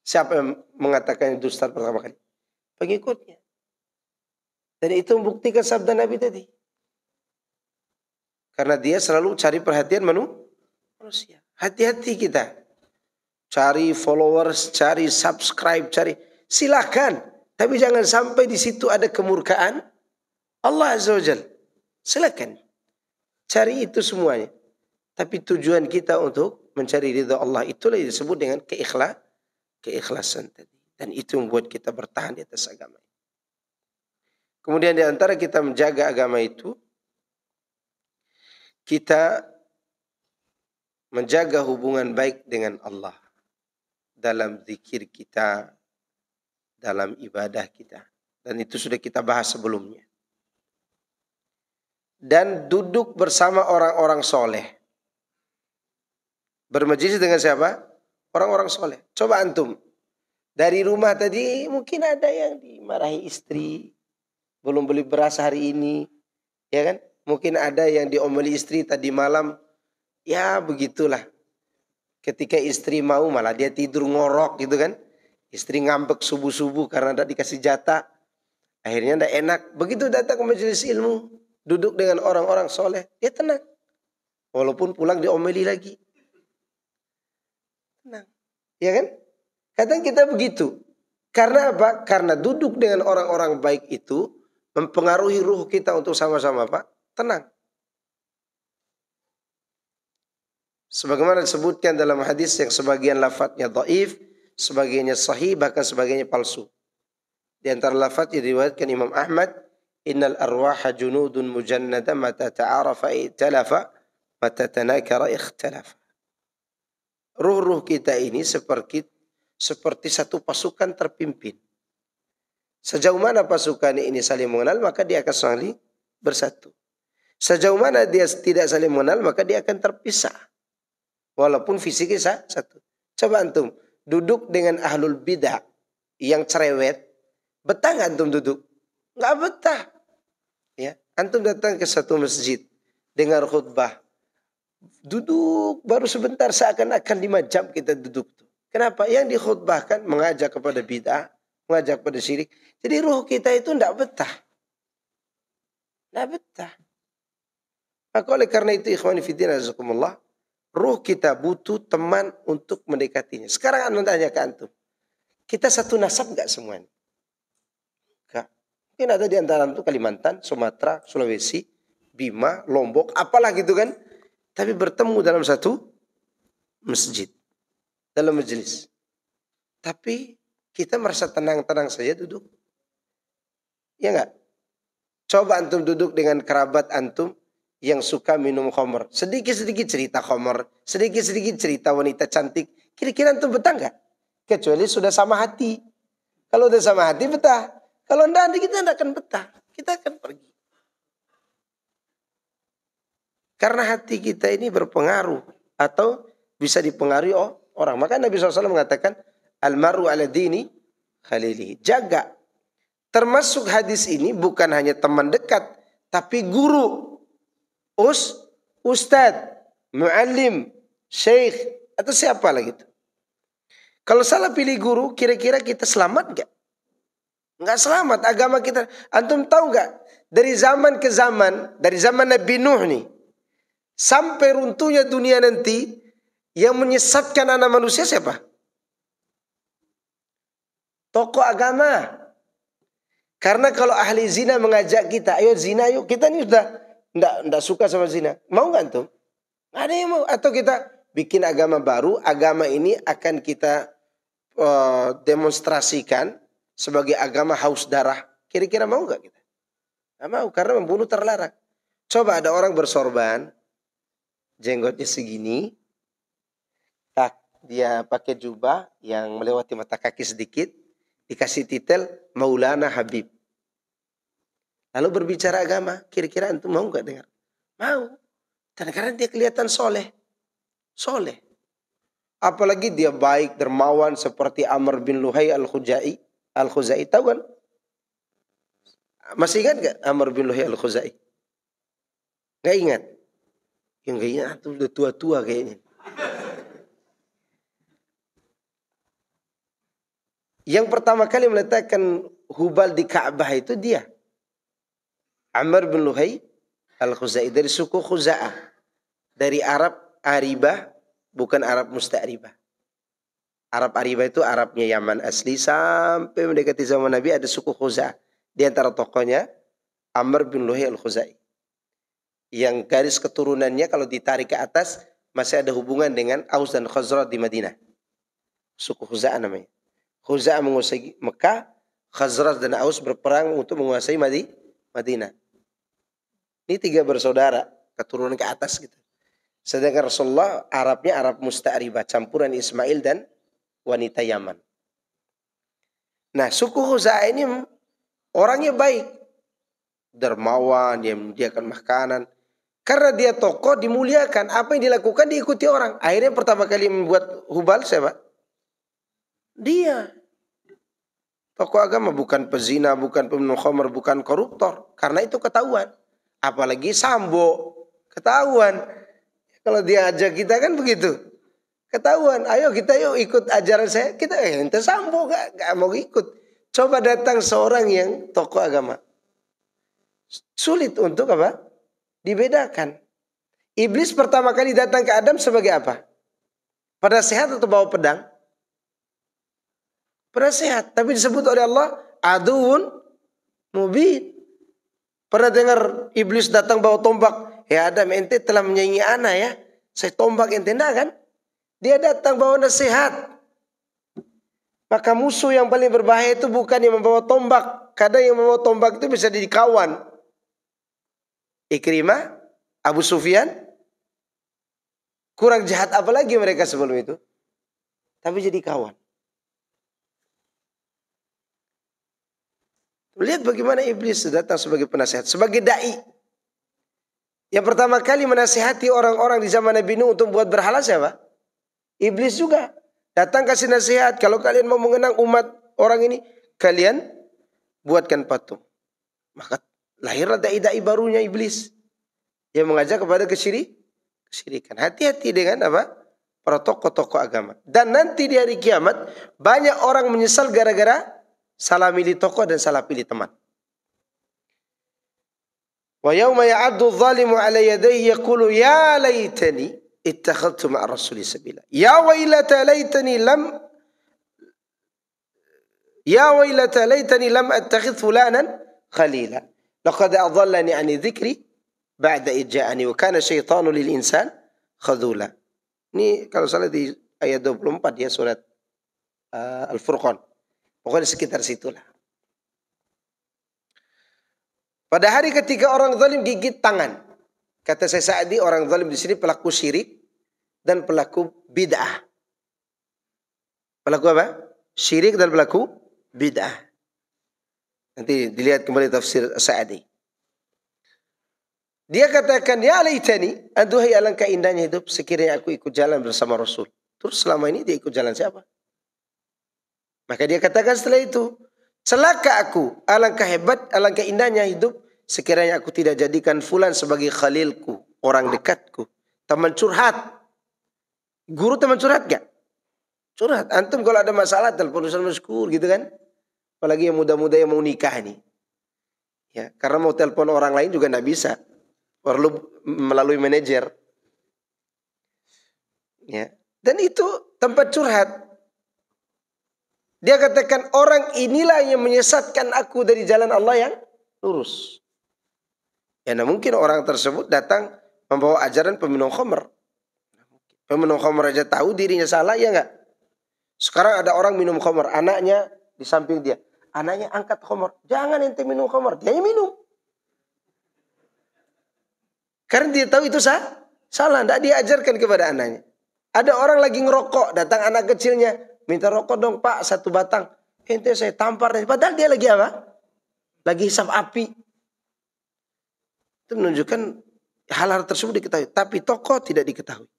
Siapa yang mengatakan dusta pertama kali? Pengikutnya. Dan itu membuktikan sabda Nabi tadi. Karena dia selalu cari perhatian manusia. Hati-hati kita. Cari followers, cari subscribe, cari. Silakan. Tapi jangan sampai di situ ada kemurkaan Allah Azza wa Jalla. Silakan. Cari itu semuanya. Tapi tujuan kita untuk mencari ridha Allah itulah yang disebut dengan keikhlasan tadi. Dan itu membuat kita bertahan di atas agama. Kemudian di antara kita menjaga agama itu, kita menjaga hubungan baik dengan Allah dalam zikir kita, dalam ibadah kita. Dan itu sudah kita bahas sebelumnya. Dan duduk bersama orang-orang soleh. Bermajlis dengan siapa? Orang-orang soleh. Coba antum. Dari rumah tadi mungkin ada yang dimarahi istri. Belum beli beras hari ini. Ya kan? Mungkin ada yang diomeli istri tadi malam. Ya begitulah. Ketika istri mau malah dia tidur ngorok gitu kan. Istri ngambek subuh-subuh karena tidak dikasih jatah. Akhirnya tidak enak. Begitu datang ke majelis ilmu. Duduk dengan orang-orang soleh. Dia tenang. Walaupun pulang diomeli lagi. Tenang. Ya kan? Kadang kita begitu. Karena apa? Karena duduk dengan orang-orang baik itu mempengaruhi ruh kita untuk sama-sama apa? Tenang. Sebagaimana disebutkan dalam hadis yang sebagian lafadznya dhaif, sebagiannya sahih, bahkan sebagiannya palsu. Di antara lafadz yang diriwayatkan Imam Ahmad, innal arwaha junudun mujannada mata ta'arafa italafa mata tanakara ikhtalafa. Ruh-ruh kita ini seperti satu pasukan terpimpin. Sejauh mana pasukan ini saling mengenal, maka dia akan saling bersatu. Sejauh mana dia tidak saling mengenal, maka dia akan terpisah. Walaupun fisiknya satu. Coba antum duduk dengan ahlul bidah yang cerewet, betah nggak antum duduk? Nggak betah. Ya, antum datang ke satu masjid, dengar khutbah, duduk baru sebentar seakan-akan 5 jam kita duduk. Kenapa? Yang dikhutbahkan mengajak kepada bid'ah, mengajak kepada syirik. Jadi ruh kita itu nggak betah. Nggak betah. Maka oleh karena itu ikhwani fiddin azakumullah, ruh kita butuh teman untuk mendekatinya. Sekarang anda tanya ke antum, kita satu nasab nggak semuanya? Enggak. Mungkin ada di antara antum Kalimantan, Sumatera, Sulawesi, Bima, Lombok, apalah gitu kan. Tapi bertemu dalam satu masjid, dalam majelis. Tapi kita merasa tenang-tenang saja duduk. Ya enggak? Coba antum duduk dengan kerabat antum yang suka minum khamr. Sedikit-sedikit cerita khamr, sedikit-sedikit cerita wanita cantik. Kira-kira antum betah enggak? Kecuali sudah sama hati. Kalau udah sama hati betah. Kalau enggak, kita enggak akan betah. Kita akan pergi. Karena hati kita ini berpengaruh atau bisa dipengaruhi orang. Maka Nabi SAW mengatakan, Al-maru ala dini khalilihi. Jaga. Termasuk hadis ini bukan hanya teman dekat, tapi guru. Ustadz, muallim, syekh, atau siapa lagi itu. Kalau salah pilih guru, kira-kira kita selamat gak? Nggak selamat agama kita. Antum tahu nggak? Dari zaman ke zaman, dari zaman Nabi Nuh nih, sampai runtuhnya dunia nanti, yang menyesatkan anak manusia siapa? Tokoh agama. Karena kalau ahli zina mengajak kita, ayo zina yuk. Kita ini sudah Nggak suka sama zina. Mau nggak tuh? Nggak ada yang mau. Atau kita bikin agama baru. Agama ini akan kita demonstrasikan sebagai agama haus darah. Kira-kira mau nggak kita? Nggak mau. Karena membunuh terlarang. Coba ada orang bersorban. Jenggotnya segini. Dia pakai jubah yang melewati mata kaki sedikit. Dikasih titel Maulana Habib. Lalu berbicara agama, kira-kira antum mau gak dengar? Mau. Karena dia kelihatan soleh. Soleh. Apalagi dia baik, dermawan seperti Amr bin Luhai Al-Khuzai. Al-Khuzai, tahu kan? Masih ingat gak Amr bin Luhai Al-Khuzai? Gak ingat? Yang gak ingat, antum udah tua-tua kayaknya. Yang pertama kali meletakkan Hubal di Ka'bah itu dia. Amr bin Luhai Al-Khuzai dari suku Khuza'ah. Dari Arab Aribah, bukan Arab Musta'ribah. Arab Aribah itu Arabnya Yaman asli sampai mendekati zaman Nabi ada suku Khuza'ah. Di antara tokohnya Amr bin Luhai Al-Khuzai. Yang garis keturunannya kalau ditarik ke atas masih ada hubungan dengan Aus dan Khazraj di Madinah. Suku Khuza'ah namanya. Khuza'ah menguasai Mekah, Khazraj dan Aus berperang untuk menguasai Madinah. Ini 3 bersaudara, keturunan ke atas gitu. Sedangkan Rasulullah Arabnya Arab Musta'ribah, campuran Ismail dan wanita Yaman. Nah, suku Khuza'ah ini orangnya baik. Dermawan, dia menyediakan makanan. Karena dia tokoh dimuliakan, apa yang dilakukan diikuti orang. Akhirnya pertama kali membuat Hubal siapa? Dia. Tokoh agama, bukan pezina, bukan peminum khamr, bukan koruptor. Karena itu ketahuan. Apalagi sambo, ketahuan. Kalau dia ajak kita kan begitu. Ketahuan, ayo kita yuk ikut ajaran saya. Kita ente sambo gak mau ikut. Coba datang seorang yang tokoh agama. Sulit untuk apa? Dibedakan. Iblis pertama kali datang ke Adam sebagai apa? Penasehat atau bawa pedang? Penasehat. Tapi disebut oleh Allah aduun mubin. Pernah dengar iblis datang bawa tombak? Ya Adam, ente telah menyaingi ana ya. Saya tombak ente, enggak kan? Dia datang bawa nasihat. Maka musuh yang paling berbahaya itu bukan yang membawa tombak. Kadang yang membawa tombak itu bisa jadi kawan. Ikrimah, Abu Sufyan. Kurang jahat apa lagi mereka sebelum itu? Tapi jadi kawan. Lihat bagaimana iblis datang sebagai penasehat, sebagai dai. Yang pertama kali menasihati orang-orang di zaman Nabi Nuh untuk buat berhala siapa? Iblis juga datang kasih nasihat, kalau kalian mau mengenang umat orang ini, kalian buatkan patung. Maka lahirlah dai-dai barunya iblis yang mengajak kepada kesyirikan. Hati-hati dengan apa? Para tokoh-tokoh agama. Dan nanti di hari kiamat banyak orang menyesal gara-gara salah milih tokoh dan salah pilih teman. Wa yauma ya'addu adh-dhalimu 'ala yadayhi yaqulu ya laitani ittakhadhtu ma'a rasuli sabila. Ya wailata laitani lam attakhidh fulanan khalila. Laqad adallani 'ani dzikri ba'da idh ja'ani wa kana syaitanu lil insan khadhula. Ini kalau salah di ayat 24 ya surat Al-Furqan. Pokoknya sekitar situlah. Pada hari ketika orang zalim gigit tangan. Kata Syekh Sa'di, orang zalim di sini pelaku syirik dan pelaku bid'ah. Pelaku apa? Syirik dan pelaku bid'ah. Nanti dilihat kembali tafsir Sa'di. Dia katakan, ya laitani, aduhai alangkah indahnya hidup sekiranya aku ikut jalan bersama Rasul. Terus selama ini dia ikut jalan siapa? Maka dia katakan setelah itu, celaka aku, alangkah hebat, alangkah indahnya hidup sekiranya aku tidak jadikan fulan sebagai khalilku, orang dekatku, teman curhat. Guru teman curhat gak? Curhat. Antum kalau ada masalah telepon Ustaz Maskur gitu kan? Apalagi yang muda-muda yang mau nikah nih. Ya, karena mau telepon orang lain juga enggak bisa. Perlu melalui manajer. Ya. Dan itu tempat curhat. Dia katakan orang inilah yang menyesatkan aku dari jalan Allah yang lurus. Ya, nah mungkin orang tersebut datang membawa ajaran peminum khamr. Peminum khamr aja tahu dirinya salah, ya enggak? Sekarang ada orang minum khamr, anaknya di samping dia. Anaknya angkat khamr. Jangan ente minum khamr, dia minum. Karena dia tahu itu salah, tidak diajarkan kepada anaknya. Ada orang lagi ngerokok, datang anak kecilnya, minta rokok dong Pak, 1 batang. Ente saya tampar, padahal dia lagi apa? Lagi hisap api. Itu menunjukkan hal-hal tersebut diketahui, tapi tokoh tidak diketahui.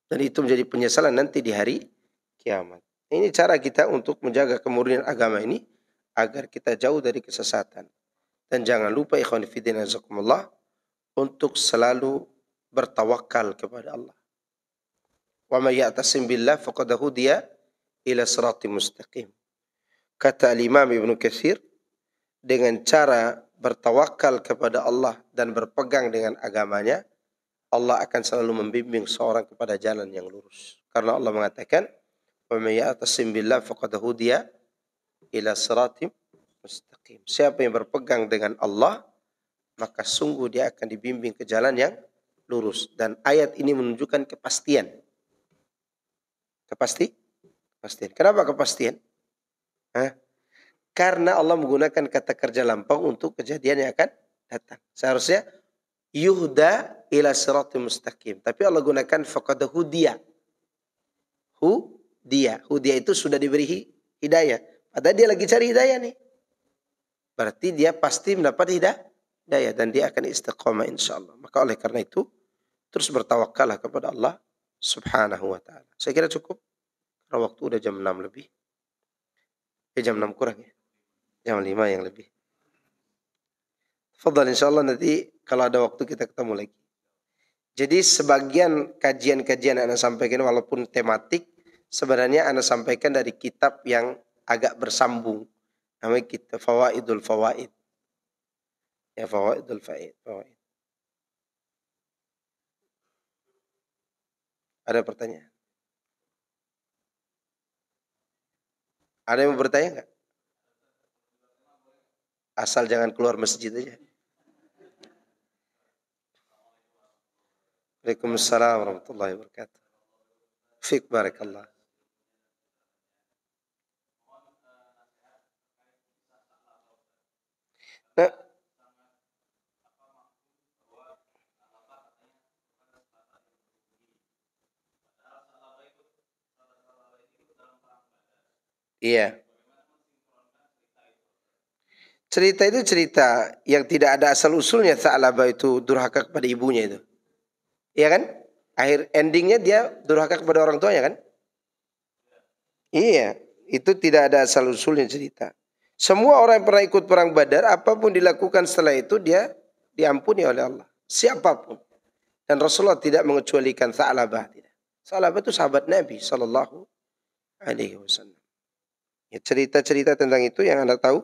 Dan itu menjadi penyesalan nanti di hari kiamat. Ini cara kita untuk menjaga kemurnian agama ini agar kita jauh dari kesesatan. Dan jangan lupa ikhwan fillah jazakumullah untuk selalu bertawakal kepada Allah. Wa may ya'tasim billah faqad hudiya ila siratim mustaqim. Kata Imam Ibnu Katsir, dengan cara bertawakal kepada Allah dan berpegang dengan agamanya, Allah akan selalu membimbing seorang kepada jalan yang lurus. Karena Allah mengatakan, wa may ya'tasim billah faqad hudiya ila siratim mustaqim. Siapa yang berpegang dengan Allah, maka sungguh dia akan dibimbing ke jalan yang lurus. Dan ayat ini menunjukkan kepastian. Kepastian. Kenapa kepastian? Karena Allah menggunakan kata kerja lampau untuk kejadian yang akan datang. Seharusnya yuhda ila siratim mustaqim. Tapi Allah gunakan faqad hudiya. Hudiya itu sudah diberi hidayah. Padahal dia lagi cari hidayah nih. Berarti dia pasti mendapat hidayah dan dia akan istiqamah insyaallah. Maka oleh karena itu terus bertawakallah kepada Allah Subhanahu wa taala. Saya kira cukup. Karena waktu udah jam 6 lebih. Jam 6 kurang ya. Jam 5 yang lebih. Fadhal insyaallah nanti kalau ada waktu kita ketemu lagi. Jadi sebagian kajian-kajian yang Anda sampaikan walaupun tematik sebenarnya Anda sampaikan dari kitab yang agak bersambung. Namanya kitab Fawaidul Fawaid. Ya, Fawaidul Fawaid. Ada pertanyaan? Ada yang mau bertanya enggak? Asal jangan keluar masjid aja. Waalaikumsalam warahmatullahi wabarakatuh. Fik barakallah. Nah, iya. Cerita itu cerita yang tidak ada asal usulnya. Tha'labah itu durhaka kepada ibunya itu. Iya kan? Akhir endingnya dia durhaka kepada orang tuanya kan? Iya, itu tidak ada asal usulnya cerita. Semua orang yang pernah ikut perang Badar, apapun dilakukan setelah itu dia diampuni oleh Allah. Siapapun. Dan Rasulullah tidak mengecualikan Tha'labah. Tha'labah itu sahabat Nabi Sallallahu Alaihi Wasallam. Ya, cerita-cerita tentang itu yang Anda tahu,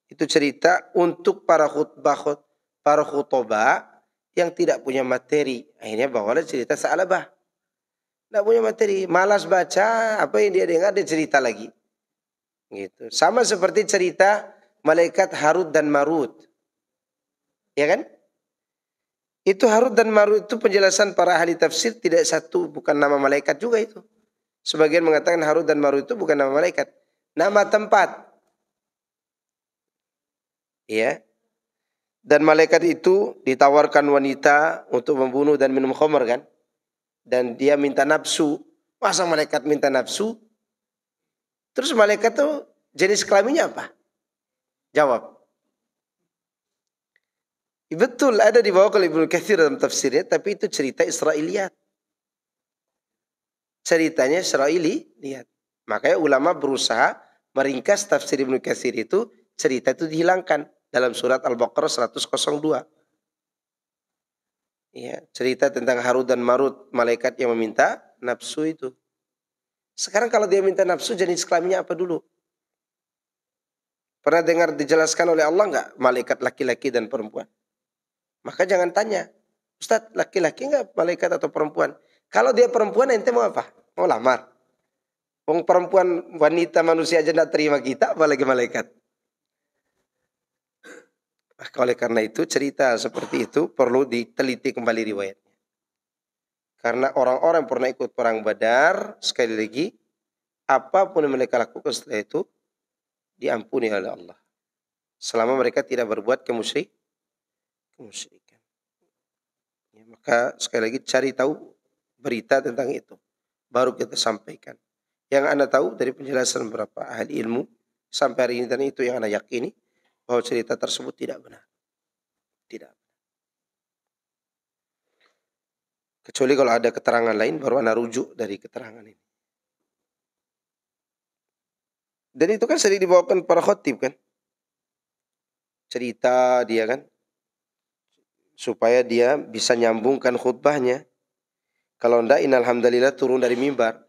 itu cerita untuk para khutbah yang tidak punya materi. Akhirnya bawalah cerita Tha'labah. Tidak punya materi, malas baca, apa yang dia dengar dia cerita lagi. Gitu. Sama seperti cerita malaikat Harut dan Marut. Ya kan? Itu Harut dan Marut itu penjelasan para ahli tafsir tidak satu, bukan nama malaikat juga itu. Sebagian mengatakan Harut dan Marut itu bukan nama malaikat, nama tempat. Ya. Dan malaikat itu ditawarkan wanita untuk membunuh dan minum khamar kan? Dan dia minta nafsu. Masa malaikat minta nafsu? Terus malaikat tuh jenis kelaminnya apa? Jawab. Betul ada dibawa oleh Ibnu Katsir dalam tafsirnya, tapi itu cerita Israiliyat. Ceritanya Israiliyat. Makanya ulama berusaha meringkas tafsir Ibnu Katsir itu, cerita itu dihilangkan dalam surat Al-Baqarah 102. Ya, cerita tentang Harut dan Marut, malaikat yang meminta nafsu itu. Sekarang kalau dia minta nafsu, jenis kelaminnya apa dulu? Pernah dengar dijelaskan oleh Allah enggak malaikat laki-laki dan perempuan? Maka jangan tanya, Ustaz laki-laki enggak malaikat atau perempuan? Kalau dia perempuan ente mau apa? Mau lamar? Wong perempuan wanita manusia aja enggak terima kita, apalagi malaikat. Oleh karena itu cerita seperti itu perlu diteliti kembali riwayatnya. Karena orang-orang yang pernah ikut perang Badar, sekali lagi, apapun yang mereka lakukan setelah itu diampuni oleh Allah. Selama mereka tidak berbuat kemusyrikan. Ya, maka sekali lagi cari tahu berita tentang itu. Baru kita sampaikan. Yang Anda tahu dari penjelasan beberapa ahli ilmu sampai hari ini, dan itu yang Anda yakini, bahwa cerita tersebut tidak benar. Tidak. Kecuali kalau ada keterangan lain, baru Anda rujuk dari keterangan ini. Dan itu kan sering dibawakan para khotib kan. Cerita dia kan. Supaya dia bisa nyambungkan khutbahnya. Kalau enggak, innalhamdulillah turun dari mimbar.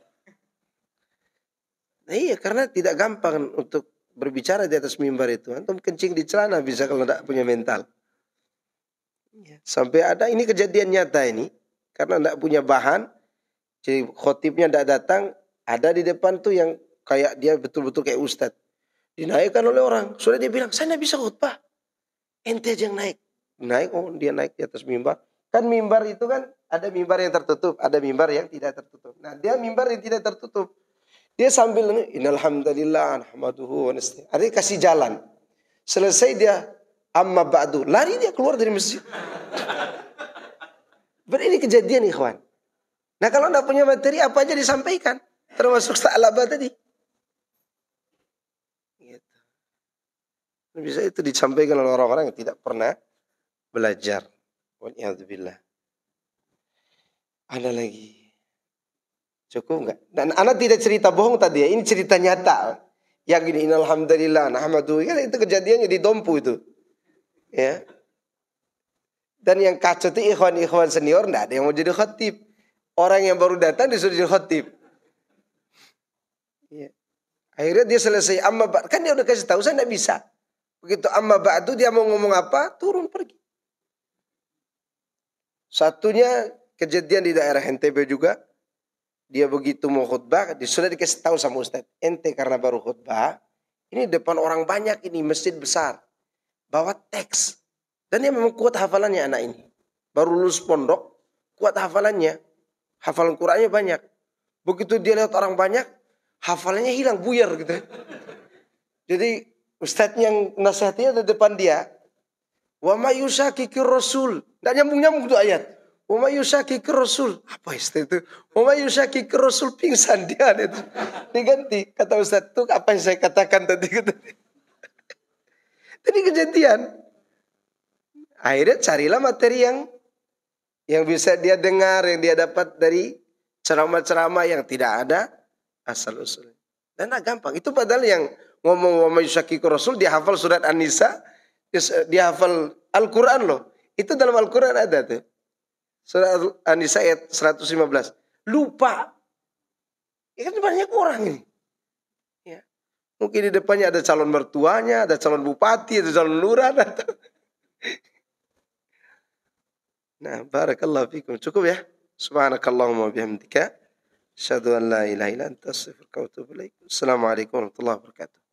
Nah iya, karena tidak gampang untuk berbicara di atas mimbar itu. Antum kencing di celana bisa kalau tidak punya mental. Sampai ada ini kejadian nyata ini. Karena tidak punya bahan. Jadi khotibnya tidak datang. Ada di depan tuh yang kayak dia betul-betul kayak ustadz. Dinaikkan oleh orang. Sudah dia bilang, saya tidak bisa khutbah. Ente aja yang naik. Naik, oh dia naik di atas mimbar. Kan mimbar itu kan ada mimbar yang tertutup. Ada mimbar yang tidak tertutup. Nah dia mimbar yang tidak tertutup. Dia sambil innalhamdulillah nahmaduhu wa nasta'in. Artinya kasih jalan. Selesai dia amma ba'du, lari dia keluar dari masjid. Ini kejadian ikhwan. Nah kalau enggak punya materi apa aja disampaikan, termasuk Tha'labah tadi. Gitu. Bisa itu disampaikan oleh orang-orang yang tidak pernah belajar. Waliyadzubillah. Ada lagi. Cukup enggak? Dan anak tidak cerita bohong tadi ya. Ini cerita nyata. Yang ini innalhamdulillah nahmadu. Kan itu kejadiannya di Dompu itu. Ya. Dan yang kacau itu ikhwan-ikhwan senior enggak ada yang mau jadi khatib. Orang yang baru datang disuruh jadi khatib. Ya. Akhirnya dia selesai amma ba'du. Kan dia udah kasih tahu saya enggak bisa. Begitu amma ba'du dia mau ngomong apa, turun pergi. Satunya kejadian di daerah NTB juga. Dia begitu mau khutbah, sudah dikasih tahu sama Ustaz. Ente karena baru khutbah, ini depan orang banyak ini, masjid besar. Bawa teks. Dan dia memang kuat hafalannya anak ini. Baru lulus pondok, kuat hafalannya. Hafalan Qur'annya banyak. Begitu dia lihat orang banyak, hafalannya hilang, buyar gitu. Jadi Ustaz yang nasihatnya di depan dia. Wa ma yusakikir rasul. Nggak nyambung-nyambung tuh ayat. Wa ma yusakikir rasul. Apa istilah itu? Wa ma yusakikir rasul, pingsan dia itu. Diganti. Kata Ustaz itu apa yang saya katakan tadi. Tadi kejadian. Akhirnya carilah materi yang Yang bisa dia dengar, yang dia dapat dari ceramah-ceramah yang tidak ada asal-usul. Dan gampang. Itu padahal yang ngomong wa may yushaqiqir rasul, dia hafal surat An-Nisa, dia hafal Al-Quran loh. Itu dalam Al-Quran ada tuh. Surat An-Nisa ayat 115. Lupa. Ya kan banyak orang ini. Ya. Mungkin di depannya ada calon mertuanya, ada calon bupati, ada calon lurah. Nah, barakallahu fikum. Cukup ya. Subhanakallahumma bihamdika. Asyhadu an la ilaha illa anta astaghfiruka wa atubu ilaik. Assalamualaikum warahmatullahi wabarakatuh.